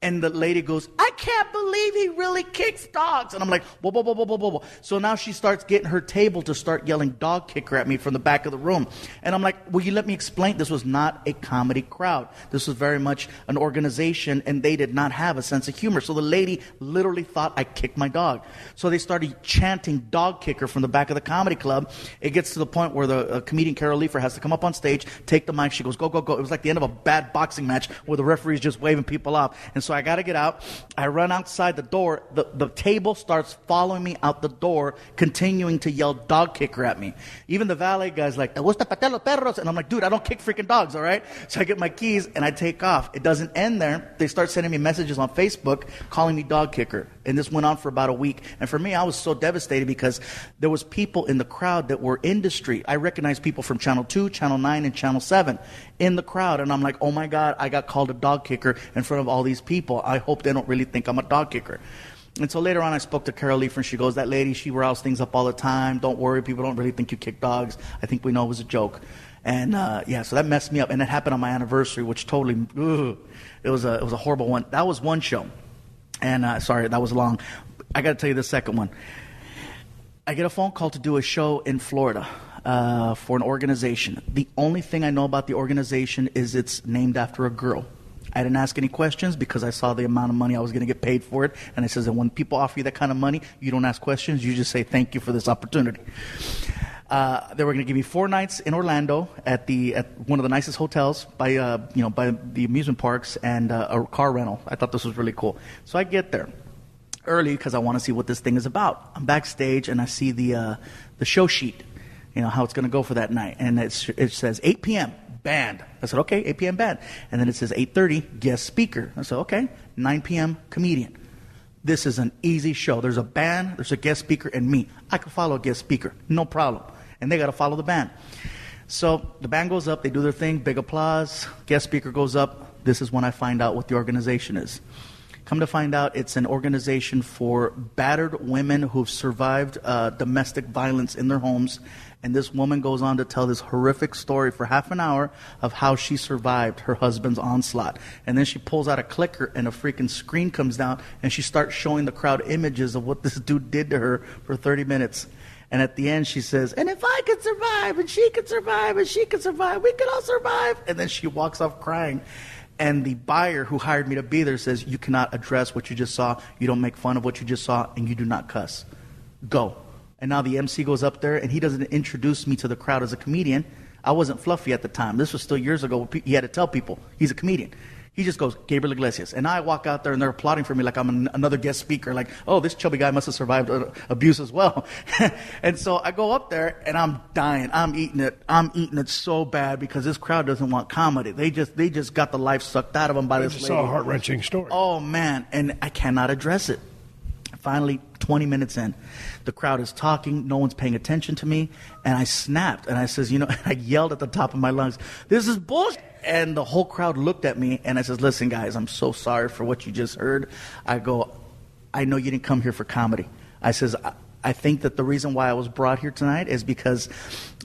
And the lady goes, I can't believe he really kicks dogs. And I'm like, whoa, whoa, whoa, whoa, whoa, whoa. So now she starts getting her table to start yelling dog kicker at me from the back of the room. And I'm like, will you let me explain? This was not a comedy crowd. This was very much an organization, and they did not have a sense of humor. So the lady literally thought I kicked my dog. So they started chanting dog kicker from the back of the comedy club. It gets to the point where the comedian Carol Leifer has to come up on stage, take the mic. She goes, go, go, go. It was like the end of a bad boxing match where the referee's just waving people off. And so I got to get out. I run outside the door. The table starts following me out the door, continuing to yell dog kicker at me. Even the valet guy's like, ¿Te gusta patear los perros? And I'm like, dude, I don't kick freaking dogs, all right? So I get my keys and I take off. It doesn't end there. They start sending me messages on Facebook calling me dog kicker. And this went on for about a week. And for me, I was so devastated because there was people in the crowd that were industry. I recognized people from Channel 2, Channel 9, and Channel 7 in the crowd. And I'm like, oh my God, I got called a dog kicker in front of all these people. I hope they don't really think I'm a dog kicker. And so later on, I spoke to Carol Leifer, and she goes, that lady, she riles things up all the time. Don't worry, people don't really think you kick dogs. I think we know it was a joke. And so that messed me up. And it happened on my anniversary, which totally, it was a horrible one. That was one show. And sorry, that was long. I got to tell you the second one. I get a phone call to do a show in Florida for an organization. The only thing I know about the organization is it's named after a girl. I didn't ask any questions because I saw the amount of money I was going to get paid for it. And I says that when people offer you that kind of money, you don't ask questions. You just say thank you for this opportunity. They were going to give me 4 nights in Orlando at one of the nicest hotels by the amusement parks and a car rental. I thought this was really cool. So I get there early because I want to see what this thing is about. I'm backstage and I see the show sheet, how it's going to go for that night, and it says 8 p.m. band. I said, okay, 8 p.m. band. And then it says 8:30 guest speaker. I said, okay, 9 p.m. comedian. This is an easy show. There's a band, there's a guest speaker, and me. I can follow a guest speaker, no problem. And they got to follow the band. So the band goes up, they do their thing, big applause, guest speaker goes up. This is when I find out what the organization is. Come to find out, it's an organization for battered women who've survived domestic violence in their homes. And this woman goes on to tell this horrific story for half an hour of how she survived her husband's onslaught. And then she pulls out a clicker and a freaking screen comes down and she starts showing the crowd images of what this dude did to her for 30 minutes. And at the end she says, and if I could survive and she could survive and she could survive, we could all survive. And then she walks off crying. And the buyer who hired me to be there says, you cannot address what you just saw, you don't make fun of what you just saw, and you do not cuss. Go. And now the MC goes up there, and he doesn't introduce me to the crowd as a comedian. I wasn't fluffy at the time. This was still years ago. He had to tell people he's a comedian. He just goes, Gabriel Iglesias. And I walk out there, and they're applauding for me like I'm another guest speaker. Like, oh, this chubby guy must have survived abuse as well. And so I go up there, and I'm dying. I'm eating it so bad because this crowd doesn't want comedy. They just got the life sucked out of them by this lady. It's a heart-wrenching story. Oh, man. And I cannot address it. Finally, 20 minutes in, the crowd is talking, no one's paying attention to me, and I snapped, and I says, I yelled at the top of my lungs, this is bullshit. And the whole crowd looked at me, and I says, listen, guys, I'm so sorry for what you just heard. I go, I know you didn't come here for comedy. I says, I think that the reason why I was brought here tonight is because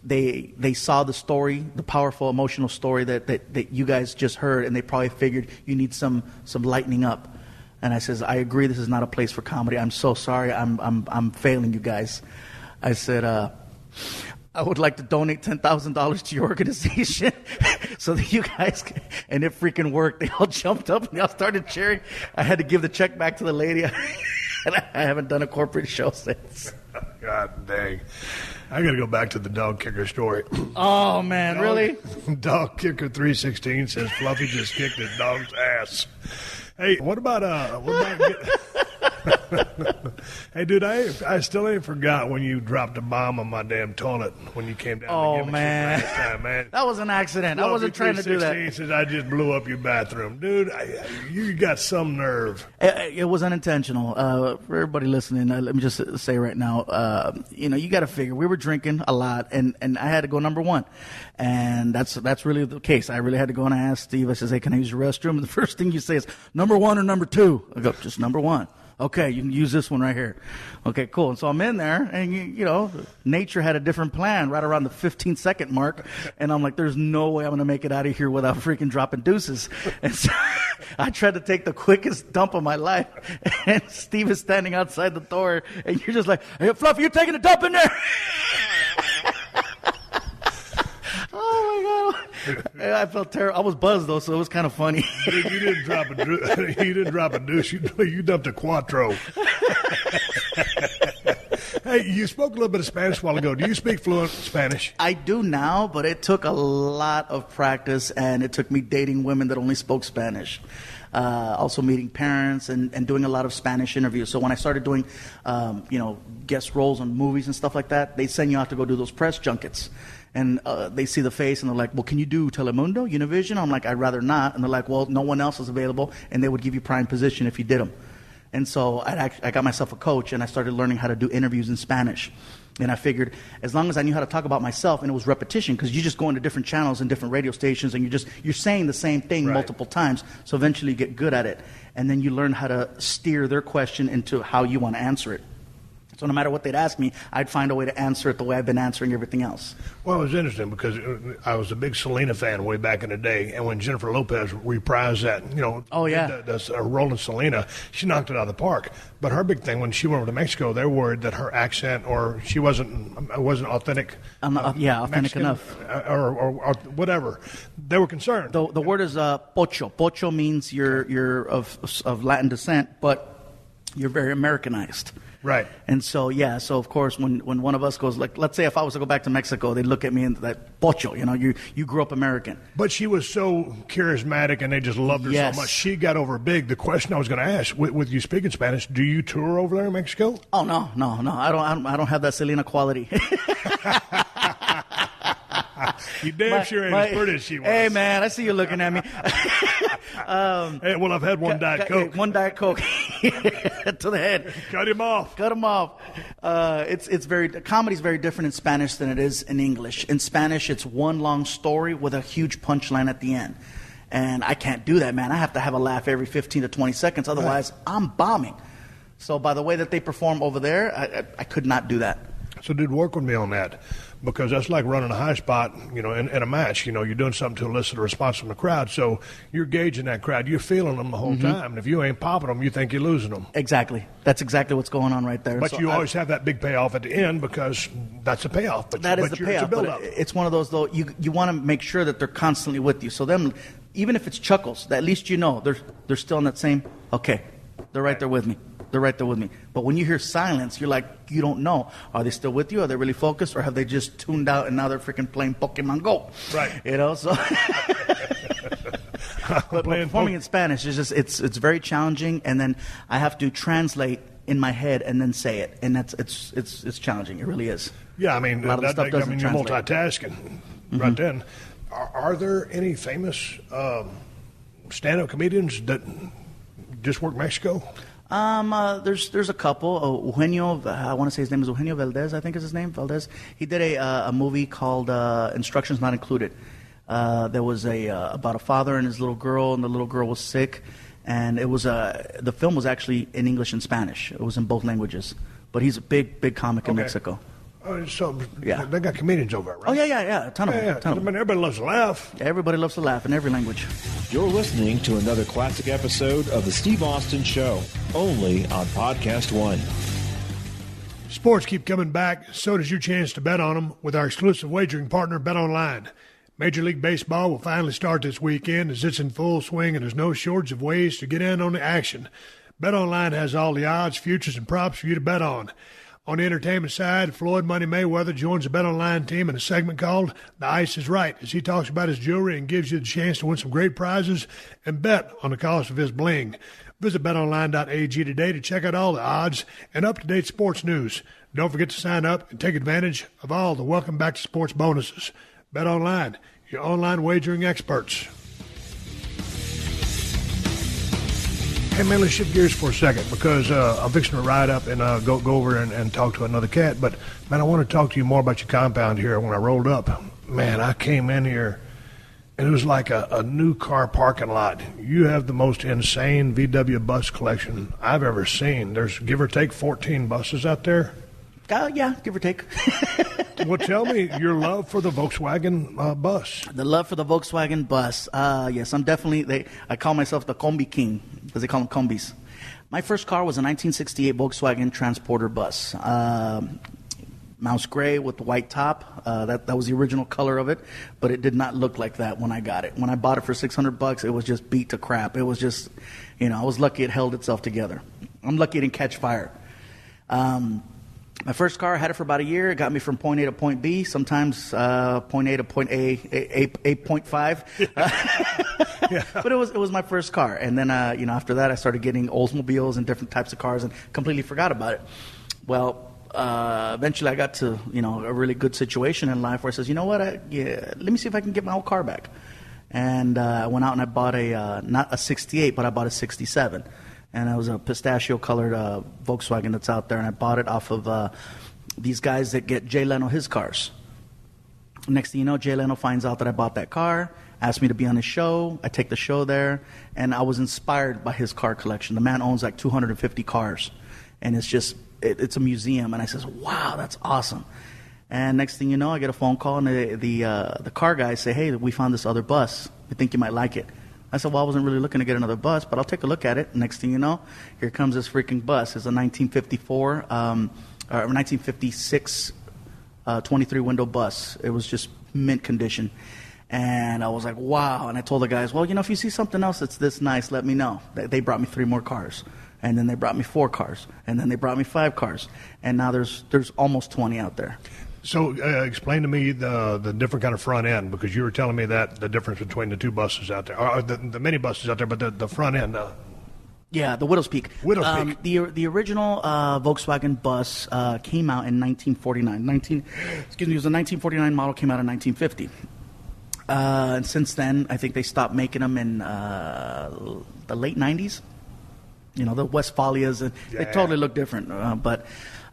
they saw the story, the powerful, emotional story that you guys just heard, and they probably figured you need some lightening up. And I says, I agree, this is not a place for comedy. I'm so sorry. I'm failing you guys. I said, I would like to donate $10,000 to your organization so that you guys can, and it freaking worked. They all jumped up and they all started cheering. I had to give the check back to the lady. And I haven't done a corporate show since. God dang. I got to go back to the dog kicker story. Oh, man, really? Dog kicker 316 says Fluffy just kicked his dog's ass. Hey, what about hey, dude, I still ain't forgot when you dropped a bomb on my damn toilet when you came down to give me man. shit last time, man. That was an accident. I wasn't trying to do that. 316 says I just blew up your bathroom. Dude, you got some nerve. It was unintentional. For everybody listening, let me just say right now, you got to figure we were drinking a lot, and I had to go number one, and that's really the case. I really had to go, and I asked Steve. I says, "Hey, can I use your restroom?" And the first thing you say is, "Number one or number two?" I go, "Just number one." Okay, you can use this one right here. Okay, cool. And so I'm in there, and, nature had a different plan right around the 15-second mark. And I'm like, there's no way I'm going to make it out of here without freaking dropping deuces. And so I tried to take the quickest dump of my life. And Steve is standing outside the door, and you're just like, "Hey, Fluffy, you're taking a dump in there." Oh, my God. I felt terrible. I was buzzed, though, so it was kind of funny. Dude, you didn't drop a deuce. You dumped a quattro. Hey, you spoke a little bit of Spanish a while ago. Do you speak fluent Spanish? I do now, but it took a lot of practice, and it took me dating women that only spoke Spanish. Also meeting parents and doing a lot of Spanish interviews. So when I started doing, guest roles on movies and stuff like that, they send you out to go do those press junkets. And they see the face, and they're like, "Well, can you do Telemundo, Univision?" I'm like, "I'd rather not." And they're like, "Well, no one else is available," and they would give you prime position if you did them. And so I got myself a coach, and I started learning how to do interviews in Spanish. And I figured as long as I knew how to talk about myself, and it was repetition, because you just go into different channels and different radio stations, and you're saying the same thing multiple times. So eventually you get good at it. And then you learn how to steer their question into how you want to answer it. So no matter what they'd ask me, I'd find a way to answer it the way I've been answering everything else. Well, it was interesting because I was a big Selena fan way back in the day, and when Jennifer Lopez reprised that, the role in Selena, she knocked it out of the park. But her big thing when she went over to Mexico, they were worried that her accent or she wasn't authentic. Authentic Mexican, enough, or whatever. They were concerned. The word is pocho. Pocho means you're of Latin descent, but you're very Americanized. Right. And so, so of course, when one of us goes, like, let's say if I was to go back to Mexico, they'd look at me and that pocho, you grew up American. But she was so charismatic, and they just loved her so much. She got over big. The question I was going to ask, with you speaking Spanish, do you tour over there in Mexico? Oh, no. I don't have that Selena quality. You damn sure ain't as pretty as she was. Hey, man, I see you looking at me. Hey, well, I've had one Diet Coke. One Diet Coke to the head. Cut him off. Comedy's very different in Spanish than it is in English. In Spanish, it's one long story with a huge punchline at the end. And I can't do that, man. I have to have a laugh every 15 to 20 seconds. Otherwise, I'm bombing. So by the way that they perform over there, I could not do that. So dude, work with me on that, because that's like running a high spot, in a match. You're doing something to elicit a response from the crowd. So you're gauging that crowd. You're feeling them the whole time. And if you ain't popping them, you think you're losing them. Exactly. That's exactly what's going on right there. But so you always have that big payoff at the end, because that's a payoff. That is the payoff. But it's one of those, though, you want to make sure that they're constantly with you. So them, even if it's chuckles, at least they're still in that same, okay, they're right there with me. They're right there with me. But when you hear silence, you're like, you don't know. Are they still with you? Are they really focused? Or have they just tuned out and now they're freaking playing Pokemon Go? Right. So. But performing in Spanish is just, it's very challenging. And then I have to translate in my head and then say it. And it's challenging. It really is. Yeah, I mean, a lot of the stuff doesn't you're translate. multitasking right then. Are there any famous stand-up comedians that just work Mexico? There's a couple. Eugenio, I want to say his name is Eugenio Valdez, I think is his name, Valdez. He did a movie called Instructions Not Included. There was about a father and his little girl, and the little girl was sick, and it was the film was actually in English and Spanish. It was in both languages. But he's a big comic in Mexico. So they got comedians over there, right? Oh yeah, a ton of them. I mean, everybody loves to laugh. Everybody loves to laugh in every language. You're listening to another classic episode of The Steve Austin Show, only on PodcastOne. Sports keep coming back, so does your chance to bet on them with our exclusive wagering partner, BetOnline. Major League Baseball will finally start this weekend as it's in full swing, and there's no shortage of ways to get in on the action. BetOnline has all the odds, futures, and props for you to bet on. On the entertainment side, Floyd Money Mayweather joins the BetOnline team in a segment called The Ice is Right, as he talks about his jewelry and gives you the chance to win some great prizes and bet on the cost of his bling. Visit betonline.ag today to check out all the odds and up-to-date sports news. Don't forget to sign up and take advantage of all the Welcome Back to Sports bonuses. BetOnline, your online wagering experts. Hey, man, let's shift gears for a second because I'm fixing to ride up and go over and talk to another cat. But, man, I want to talk to you more about your compound here. When I rolled up, man, I came in here, and it was like a new car parking lot. You have the most insane VW bus collection I've ever seen. There's, give or take, 14 buses out there. Yeah, give or take. Well, tell me your love for the Volkswagen bus. The love for the Volkswagen bus. Yes, I'm definitely, I call myself the Kombi King because they call them Kombis. My first car was a 1968 Volkswagen Transporter bus. Mouse gray with the white top. That was the original color of it, but it did not look like that when I got it. When I bought it for $600, it was just beat to crap. It was just, I was lucky it held itself together. I'm lucky it didn't catch fire. My first car, I had it for about a year. It got me from point A to point B, sometimes point A to point A, 8.5. Yeah. But it was my first car. And then, after that, I started getting Oldsmobiles and different types of cars and completely forgot about it. Well, eventually I got to, a really good situation in life where I says, you know what, let me see if I can get my old car back. And I went out and I bought not a 68, but I bought a 67. And it was a pistachio-colored Volkswagen that's out there, and I bought it off of these guys that get Jay Leno his cars. Next thing you know, Jay Leno finds out that I bought that car, asked me to be on his show. I take the show there, and I was inspired by his car collection. The man owns like 250 cars, and it's just it's a museum. And I says, wow, that's awesome. And next thing you know, I get a phone call, and the car guys say, hey, we found this other bus. We think you might like it. I said, well, I wasn't really looking to get another bus, but I'll take a look at it. Next thing you know, here comes this freaking bus. It's a 1954 or 1956 23-window bus. It was just mint condition. And I was like, wow. And I told the guys, well, if you see something else that's this nice, let me know. They brought me 3 more cars. And then they brought me 4 cars. And then they brought me 5 cars. And now there's almost 20 out there. So explain to me the different kind of front end, because you were telling me that the difference between the 2 buses out there, or the mini buses out there, but the front end. Yeah, the Widow's Peak. Widow's Peak. The original Volkswagen bus came out in 1949. It was a 1949 model, came out in 1950. And since then, I think they stopped making them in the late 90s. The Westphalias, and they totally look different, but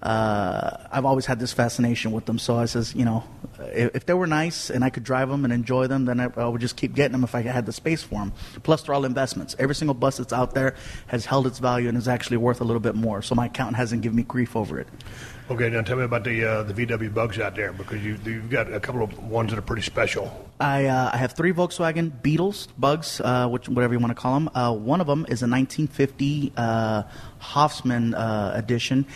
I've always had this fascination with them. So I says, if they were nice and I could drive them and enjoy them, then I would just keep getting them if I had the space for them. Plus, they're all investments. Every single bus that's out there has held its value and is actually worth a little bit more. So my accountant hasn't given me grief over it. Okay, now tell me about the VW Bugs out there, because you've got a couple of ones that are pretty special. I have 3 Volkswagen Beetles, Bugs, whatever you want to call them. One of them is a 1950 Hofmann edition.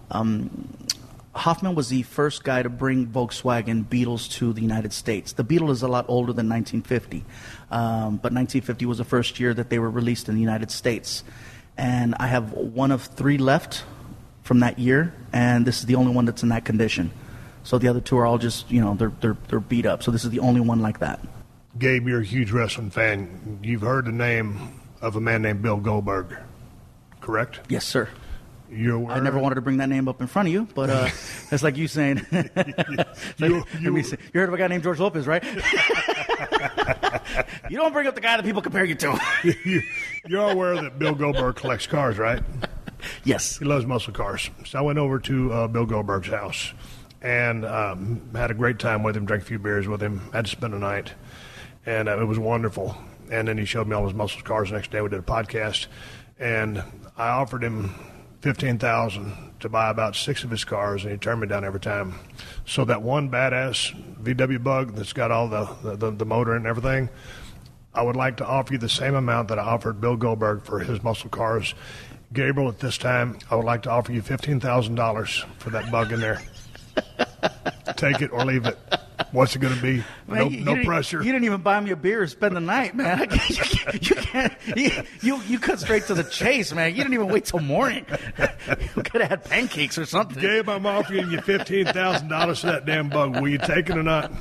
Hoffman was the first guy to bring Volkswagen Beetles to the United States. The Beetle is a lot older than 1950, but 1950 was the first year that they were released in the United States. And I have one of 3 left from that year, and this is the only one that's in that condition. So the other 2 are all just, they're beat up. So this is the only one like that. Gabe, you're a huge wrestling fan. You've heard the name of a man named Bill Goldberg, correct? Yes, sir. You're aware? I never wanted to bring that name up in front of you, but it's like you saying. You heard of a guy named George Lopez, right? You don't bring up the guy that people compare you to. You're aware that Bill Goldberg collects cars, right? Yes. He loves muscle cars. So I went over to Bill Goldberg's house and had a great time with him, drank a few beers with him, had to spend the night, and it was wonderful. And then he showed me all his muscle cars. The next day we did a podcast, and I offered him $15,000 to buy about 6 of his cars, and he turned me down every time. So that one badass VW Bug that's got all the motor and everything, I would like to offer you the same amount that I offered Bill Goldberg for his muscle cars. Gabriel, at this time, I would like to offer you $15,000 for that Bug in there. Take it or leave it. What's it going to be? Man, No pressure. You didn't even buy me a beer or spend the night, man. You can't. You cut straight to the chase, man. You didn't even wait till morning. You could have had pancakes or something. Gabe, I'm offering you $15,000 for that damn bug. Will you take it or not?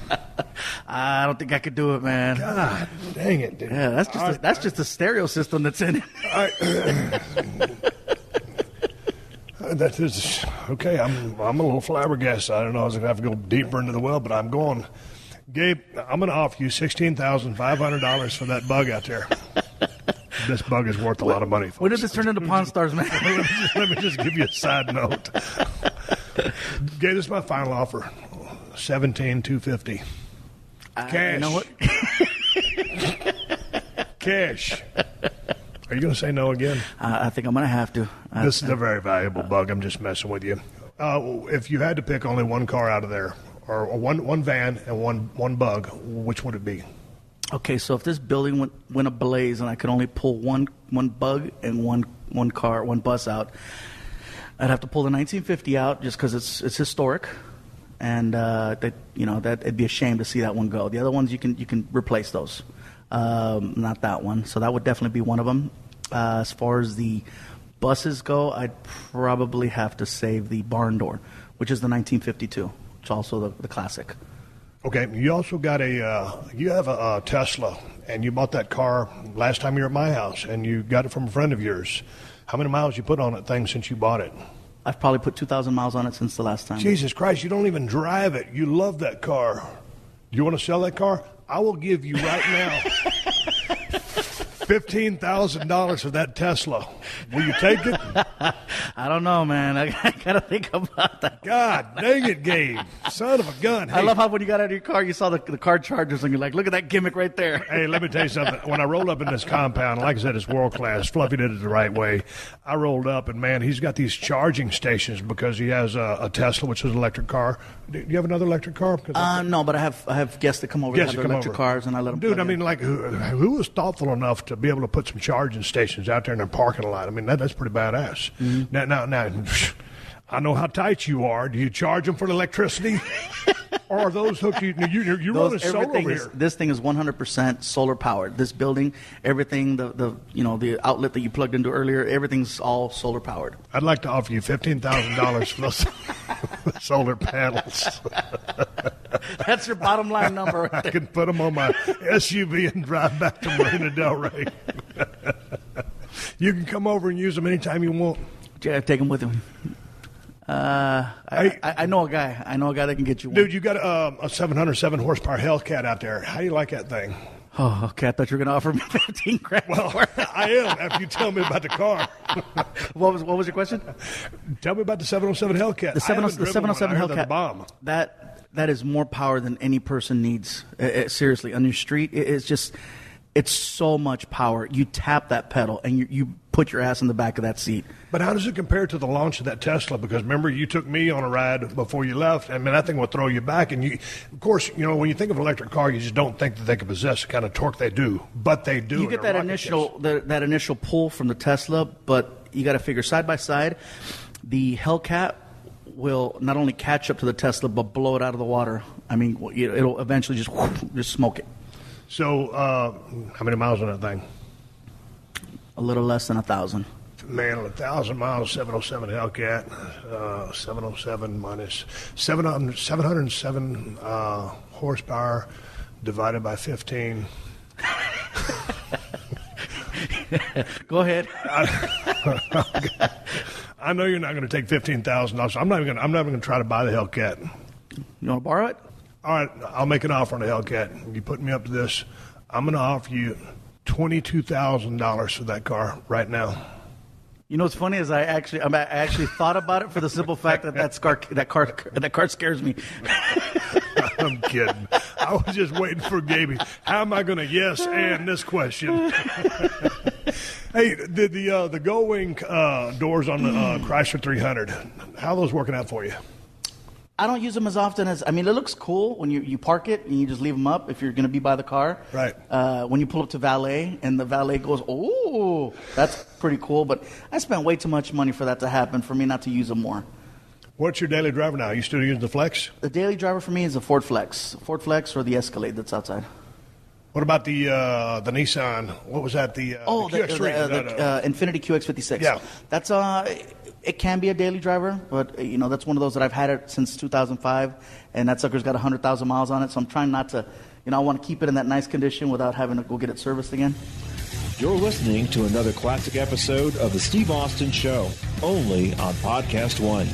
I don't think I could do it, man. God dang it, dude. Yeah, that's just a stereo system that's in it. That is okay. I'm a little flabbergasted. I don't know. I was going to have to go deeper into the well, but I'm going. Gabe, I'm going to offer you $16,500 for that bug out there. This bug is worth a lot of money. Folks. When did this turn into Pawn Stars, man? Let me just give you a side note. Gabe, this is my final offer. $17,250. Cash. You know what? Cash. Are you going to say no again? I think I'm going to have to. This is a very valuable bug. I'm just messing with you. If you had to pick only one car out of there, or one van and one bug, which would it be? Okay, so if this building went ablaze and I could only pull one bug and one bus out, I'd have to pull the 1950 out just because it's historic, and that it'd be a shame to see that one go. The other ones you can replace those. Not that one. So that would definitely be one of them. As far as the buses go, I'd probably have to save the barn door, which is the 1952, which is also the classic. Okay, you also got you have a Tesla, and you bought that car last time you were at my house, and you got it from a friend of yours. How many miles you put on that thing since you bought it? I've probably put 2,000 miles on it since the last time. Jesus Christ, you don't even drive it. You love that car. You want to sell that car? I will give you right now $15,000 for that Tesla. Will you take it? I don't know, man. I got to think about that. God dang it, Gabe. Son of a gun. Hey, I love how when you got out of your car, you saw the car chargers, and you're like, look at that gimmick right there. Hey, let me tell you something. When I rolled up in this compound, like I said, it's world class. Fluffy did it the right way. I rolled up, and, man, he's got these charging stations because he has a Tesla, which is an electric car. Do you have another electric car? No, but I have guests that come over that have their electric cars, and I let them Dude, I mean, like, who was thoughtful enough to be able to put some charging stations out there in their parking lot? I mean, that's pretty badass. Mm-hmm. Now, I know how tight you are. Do you charge them for the electricity? Or are those hooked? You're running solar over here. This thing is 100% solar powered. This building, everything, the outlet that you plugged into earlier, everything's all solar powered. I'd like to offer you $15,000 for those solar panels. That's your bottom line number right there. I can put them on my SUV and drive back to Marina Del Rey. You can come over and use them anytime you want. Yeah, take them with him. I know a guy. I know a guy that can get you one. Dude, you got a 707 horsepower Hellcat out there. How do you like that thing? Oh, okay. I thought you were going to offer me $15,000. Well, I am after you tell me about the car. What was your question? Tell me about the 707 Hellcat. The 707 Hellcat. Bomb. That is more power than any person needs. Seriously, on your street, it's so much power. You tap that pedal and you put your ass in the back of that seat. But how does it compare to the launch of that Tesla? Because remember, you took me on a ride before you left. I mean, that thing will throw you back. And of course, when you think of an electric car, you just don't think that they can possess the kind of torque they do. But they do. You get that initial pull from the Tesla, but you got to figure side by side, the Hellcat will not only catch up to the Tesla, but blow it out of the water. I mean, it'll eventually just smoke it. So, how many miles on that thing? A little less than 1,000. Man, 1,000 miles, 707 Hellcat, 707 minus 707 horsepower divided by 15. Go ahead. I know you're not going to take $15,000. So I'm not even going to try to buy the Hellcat. You want to borrow it? All right, I'll make an offer on the Hellcat. You put me up to this. I'm going to offer you $22,000 for that car right now. You know what's funny is I actually thought about it for the simple fact that car scares me. I'm kidding. I was just waiting for Gaby. How am I going to yes and this question? Hey, the Gull Wing doors on the Chrysler 300, how are those working out for you? I don't use them as often it looks cool when you park it and you just leave them up if you're going to be by the car. Right. When you pull up to valet and the valet goes, oh, that's pretty cool. But I spent way too much money for that to happen, for me not to use them more. What's your daily driver now? Are you still using the Flex? The daily driver for me is a Ford Flex or the Escalade that's outside. What about the Nissan? What was that? The QX3? The Infiniti QX56. Yeah, that's it can be a daily driver, but that's one of those that I've had it since 2005, and that sucker's got 100,000 miles on it. So I'm trying not to, I want to keep it in that nice condition without having to go get it serviced again. You're listening to another classic episode of The Steve Austin Show, only on PodcastOne.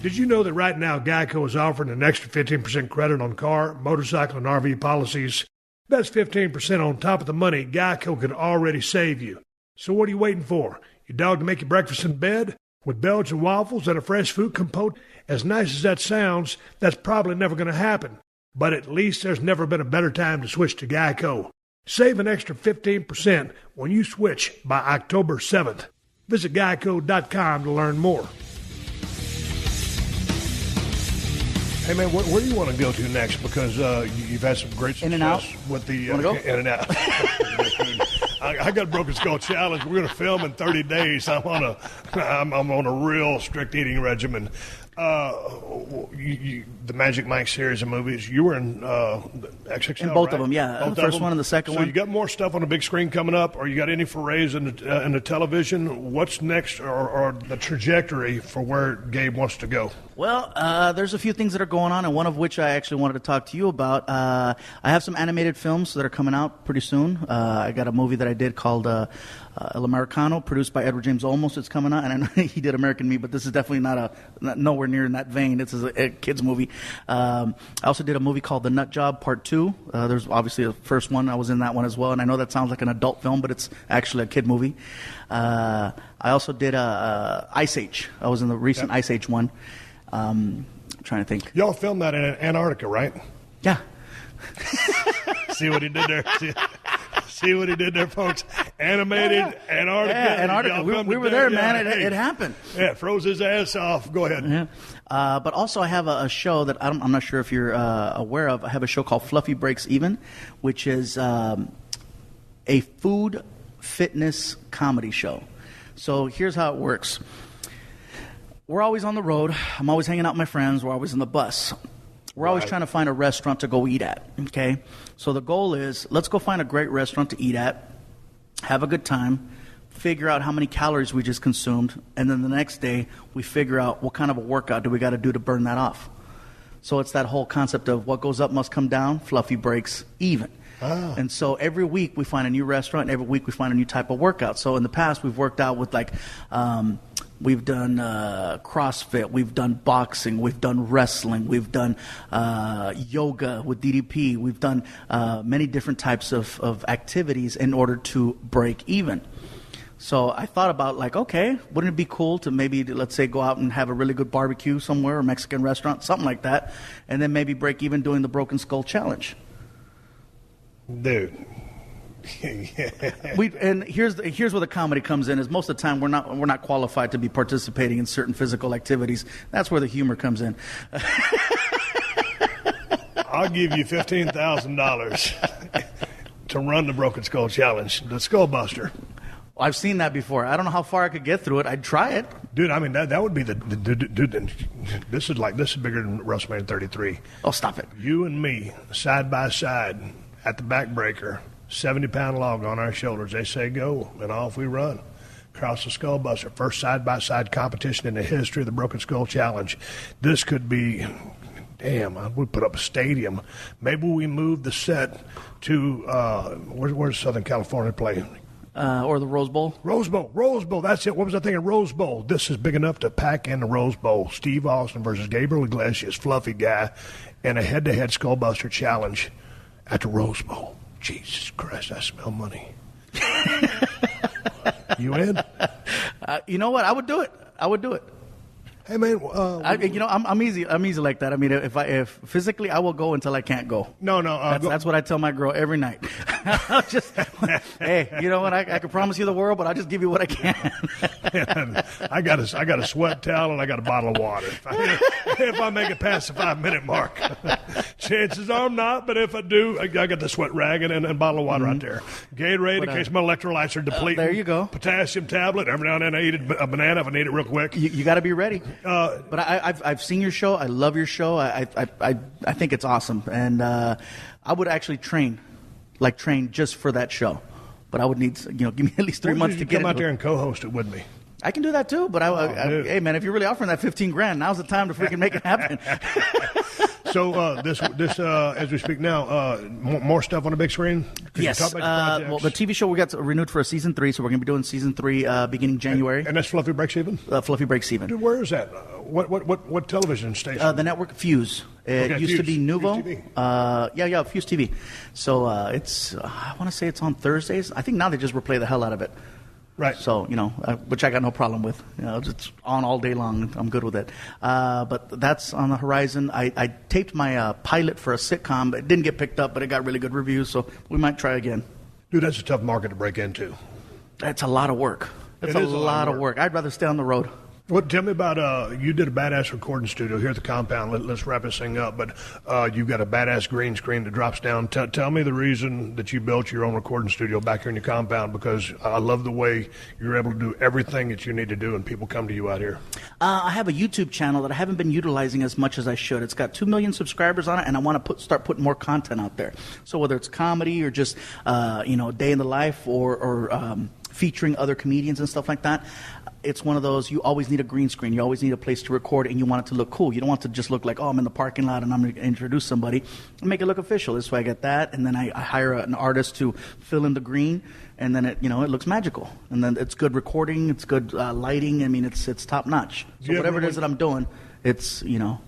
Did you know that right now Geico is offering an extra 15% credit on car, motorcycle, and RV policies? That's 15% on top of the money Geico could already save you. So what are you waiting for? Your dog to make you breakfast in bed? With Belgian waffles and a fresh fruit compote? As nice as that sounds, that's probably never going to happen. But at least there's never been a better time to switch to Geico. Save an extra 15% when you switch by October 7th. Visit geico.com to learn more. Hey, man, where do you want to go to next? Because you've had some great success In-N-Out? With the In-N-Out. I got a Broken Skull Challenge. We're going to film in 30 days. I'm on a real strict eating regimen. The Magic Mike series of movies. You were in XXL, in both right? of them, yeah. Both the first one and the second one. So you got more stuff on the big screen coming up, or you got any forays in the television? What's next, or the trajectory for where Gabe wants to go? Well, there's a few things that are going on, and one of which I actually wanted to talk to you about. I have some animated films that are coming out pretty soon. I got a movie that I did called El Americano, produced by Edward James Olmos. It's coming out, and I know he did American Me, but this is definitely not nowhere near in that vein. This is a kid's movie. I also did a movie called The Nut Job Part 2. There's obviously a first one. I was in that one as well, and I know that sounds like an adult film, but it's actually a kid movie. I also did Ice Age. I was in the recent Ice Age one. Trying to think. Y'all filmed that in Antarctica, right? Yeah. See what he did there? See what he did there, folks? Animated Antarctica. Yeah, Antarctica. We were there, man. It happened. Yeah, froze his ass off. Go ahead. Yeah. But also I have a show that I'm not sure if you're aware of. I have a show called Fluffy Breaks Even, which is a food fitness comedy show. So here's how it works. We're always on the road. I'm always hanging out with my friends. We're always on the bus. We're always trying to find a restaurant to go eat at, okay? So the goal is, let's go find a great restaurant to eat at, have a good time, figure out how many calories we just consumed, and then the next day we figure out what kind of a workout do we got to do to burn that off. So it's that whole concept of what goes up must come down, Fluffy Breaks Even. Ah. And so every week we find a new restaurant, and every week we find a new type of workout. So in the past we've worked out with we've done CrossFit, we've done boxing, we've done wrestling, we've done yoga with DDP, we've done many different types of activities in order to break even. So I thought about okay, wouldn't it be cool to maybe, let's say, go out and have a really good barbecue somewhere, or a Mexican restaurant, something like that, and then maybe break even doing the Broken Skull Challenge. Dude. And here's where the comedy comes in. Is most of the time we're not qualified to be participating in certain physical activities. That's where the humor comes in. I'll give you $15,000 to run the Broken Skull Challenge, the Skullbuster. I've seen that before. I don't know how far I could get through it. I'd try it. Dude, I mean, that would be the dude. This is bigger than WrestleMania 33. Oh, stop it. You and me, side by side, at the backbreaker, 70-pound log on our shoulders. They say go, and off we run. Across the Skullbuster, first side-by-side competition in the history of the Broken Skull Challenge. This could be, damn, we put up a stadium. Maybe we move the set to, where's Southern California play? Or the Rose Bowl? Rose Bowl, that's it. What was I thinking? Rose Bowl. This is big enough to pack in the Rose Bowl. Steve Austin versus Gabriel Iglesias, fluffy guy, and a head-to-head Skullbuster challenge at the Rose Bowl. Jesus Christ, I smell money. You in? You know what? I would do it. Hey man, I'm easy. I'm easy like that. I mean, if physically, I will go until I can't go. No. That's what I tell my girl every night. I'll just, hey, you know what? I can promise you the world, but I'll just give you what I can. I got a sweat towel and I got a bottle of water. If I make it past the 5-minute mark, chances are I'm not. But if I do, I got the sweat rag and a bottle of water right there. Gatorade in case my electrolytes are depleting. There you go. Potassium tablet. Every now and then I eat a banana if I need it real quick. You got to be ready. But I've seen your show. I love your show. I think it's awesome, and I would actually train just for that show. But I would need, give me at least 3 months to get come out there and co-host it with me. I can do that too, but hey man, if you're really offering that $15,000, now's the time to freaking make it happen. So this as we speak now, more stuff on the big screen. Yes. Well, the TV show we got renewed for a season 3, so we're going to be doing season 3 beginning January. And that's Fluffy Breaks Even. Fluffy Breaks Even. Dude, where is that? What television station? The network Fuse. It used to be Nuvo. Fuse TV. Fuse TV. So it's I want to say it's on Thursdays. I think now they just replay the hell out of it. Right. So, which I got no problem with. It's on all day long. I'm good with it. But that's on the horizon. I taped my pilot for a sitcom. It didn't get picked up, but it got really good reviews, so we might try again. Dude, that's a tough market to break into. That's a lot of work. That's a lot of work. I'd rather stay on the road. Well, tell me about, you did a badass recording studio here at the compound. Let's wrap this thing up. But you've got a badass green screen that drops down. Tell me the reason that you built your own recording studio back here in your compound, because I love the way you're able to do everything that you need to do and people come to you out here. I have a YouTube channel that I haven't been utilizing as much as I should. It's got 2 million subscribers on it, and I want to start putting more content out there. So whether it's comedy or just, day in the life or featuring other comedians and stuff like that, it's one of those, you always need a green screen. You always need a place to record, and you want it to look cool. You don't want it to just look like, I'm in the parking lot and I'm going to introduce somebody. And make it look official. This way I get that, and then I hire an artist to fill in the green, and then it looks magical. And then it's good recording, it's good lighting. I mean, it's top notch. So whatever it is that I'm doing, it's, And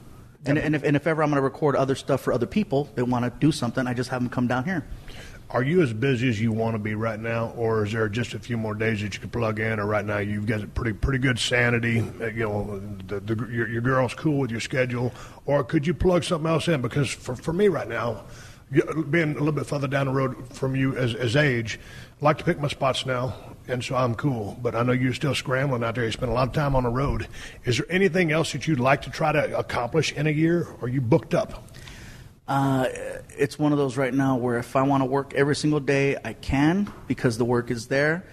if ever I'm going to record other stuff for other people that want to do something, I just have them come down here. Are you as busy as you want to be right now, or is there just a few more days that you can plug in? Or right now you've got pretty good sanity. Your girl's cool with your schedule, or could you plug something else in? Because for me right now, being a little bit further down the road from you as age, I like to pick my spots now, and so I'm cool. But I know you're still scrambling out there. You spend a lot of time on the road. Is there anything else that you'd like to try to accomplish in a year, or are you booked up? It's one of those right now where if I want to work every single day, I can, because the work is there.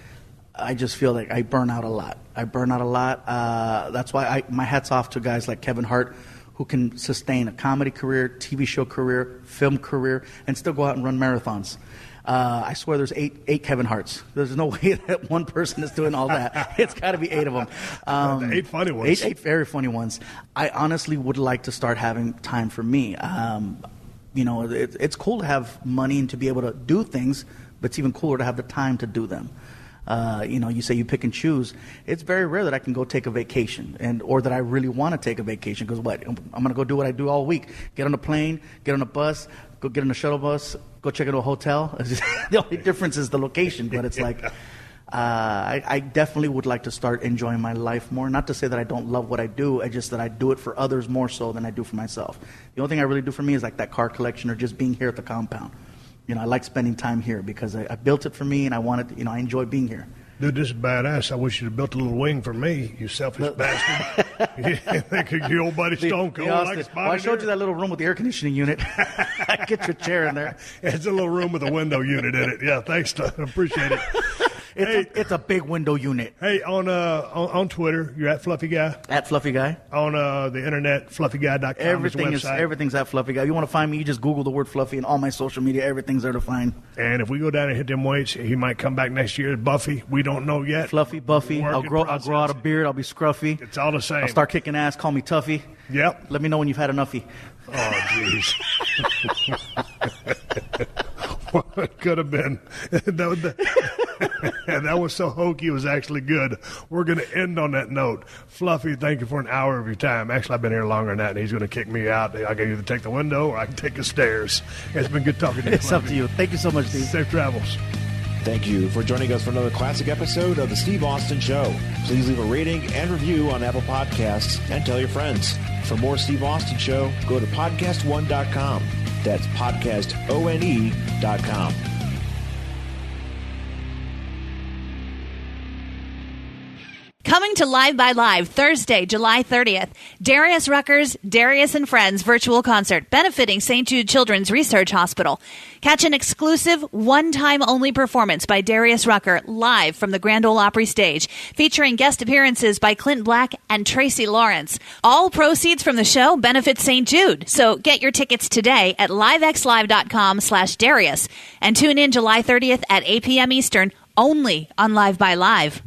I just feel like I burn out a lot. That's why my hat's off to guys like Kevin Hart, who can sustain a comedy career, TV show career, film career, and still go out and run marathons. I swear there's eight Kevin Harts. There's no way that one person is doing all that. It's got to be 8 of them. The 8 funny ones. Eight very funny ones. I honestly would like to start having time for me. It's cool to have money and to be able to do things, but it's even cooler to have the time to do them. You say you pick and choose. It's very rare that I can go take a vacation or that I really want to take a vacation, because I'm going to go do what I do all week. Get on a plane, get on a bus, go get on a shuttle bus, go check into a hotel. The only difference is the location, but it's like I definitely would like to start enjoying my life more. Not to say that I don't love what I do, it's just that I do it for others more so than I do for myself. The only thing I really do for me is like that car collection or just being here at the compound. I like spending time here because I built it for me, and I wanted to, I enjoy being here. Dude, this is badass. I wish you'd have built a little wing for me, you selfish bastard. Your old buddy Stone Cold likes I showed you that little room with the air conditioning unit. I get your chair in there. It's a little room with a window unit in it. Yeah, thanks, I appreciate it. It's a big window unit. Hey, on Twitter, you're at Fluffy Guy. At Fluffy Guy. On the internet, fluffyguy.com. Everything's at Fluffy Guy. You want to find me, you just Google the word Fluffy, and all my social media, everything's there to find. And if we go down and hit them weights, he might come back next year as Buffy. We don't know yet. Fluffy, Buffy. I'll grow out a beard. I'll be scruffy. It's all the same. I'll start kicking ass. Call me Tuffy. Yep. Let me know when you've had enoughy. Oh, jeez. Well, it could have been. That was so hokey, it was actually good. We're going to end on that note. Fluffy, thank you for an hour of your time. Actually, I've been here longer than that, and he's going to kick me out. I can either take the window or I can take the stairs. It's been good talking to you, It's Fluffy. up to you. Thank you so much, Steve. Safe travels. Thank you for joining us for another classic episode of The Steve Austin Show. Please leave a rating and review on Apple Podcasts and tell your friends. For more Steve Austin Show, go to PodcastOne.com. That's PodcastOne.com. Coming to Live by Live Thursday, July 30th, Darius Rucker's Darius and Friends virtual concert benefiting St. Jude Children's Research Hospital. Catch an exclusive one-time-only performance by Darius Rucker live from the Grand Ole Opry stage, featuring guest appearances by Clint Black and Tracy Lawrence. All proceeds from the show benefit St. Jude, so get your tickets today at livexlive.com/Darius and tune in July 30th at 8 p.m. Eastern only on Live by Live.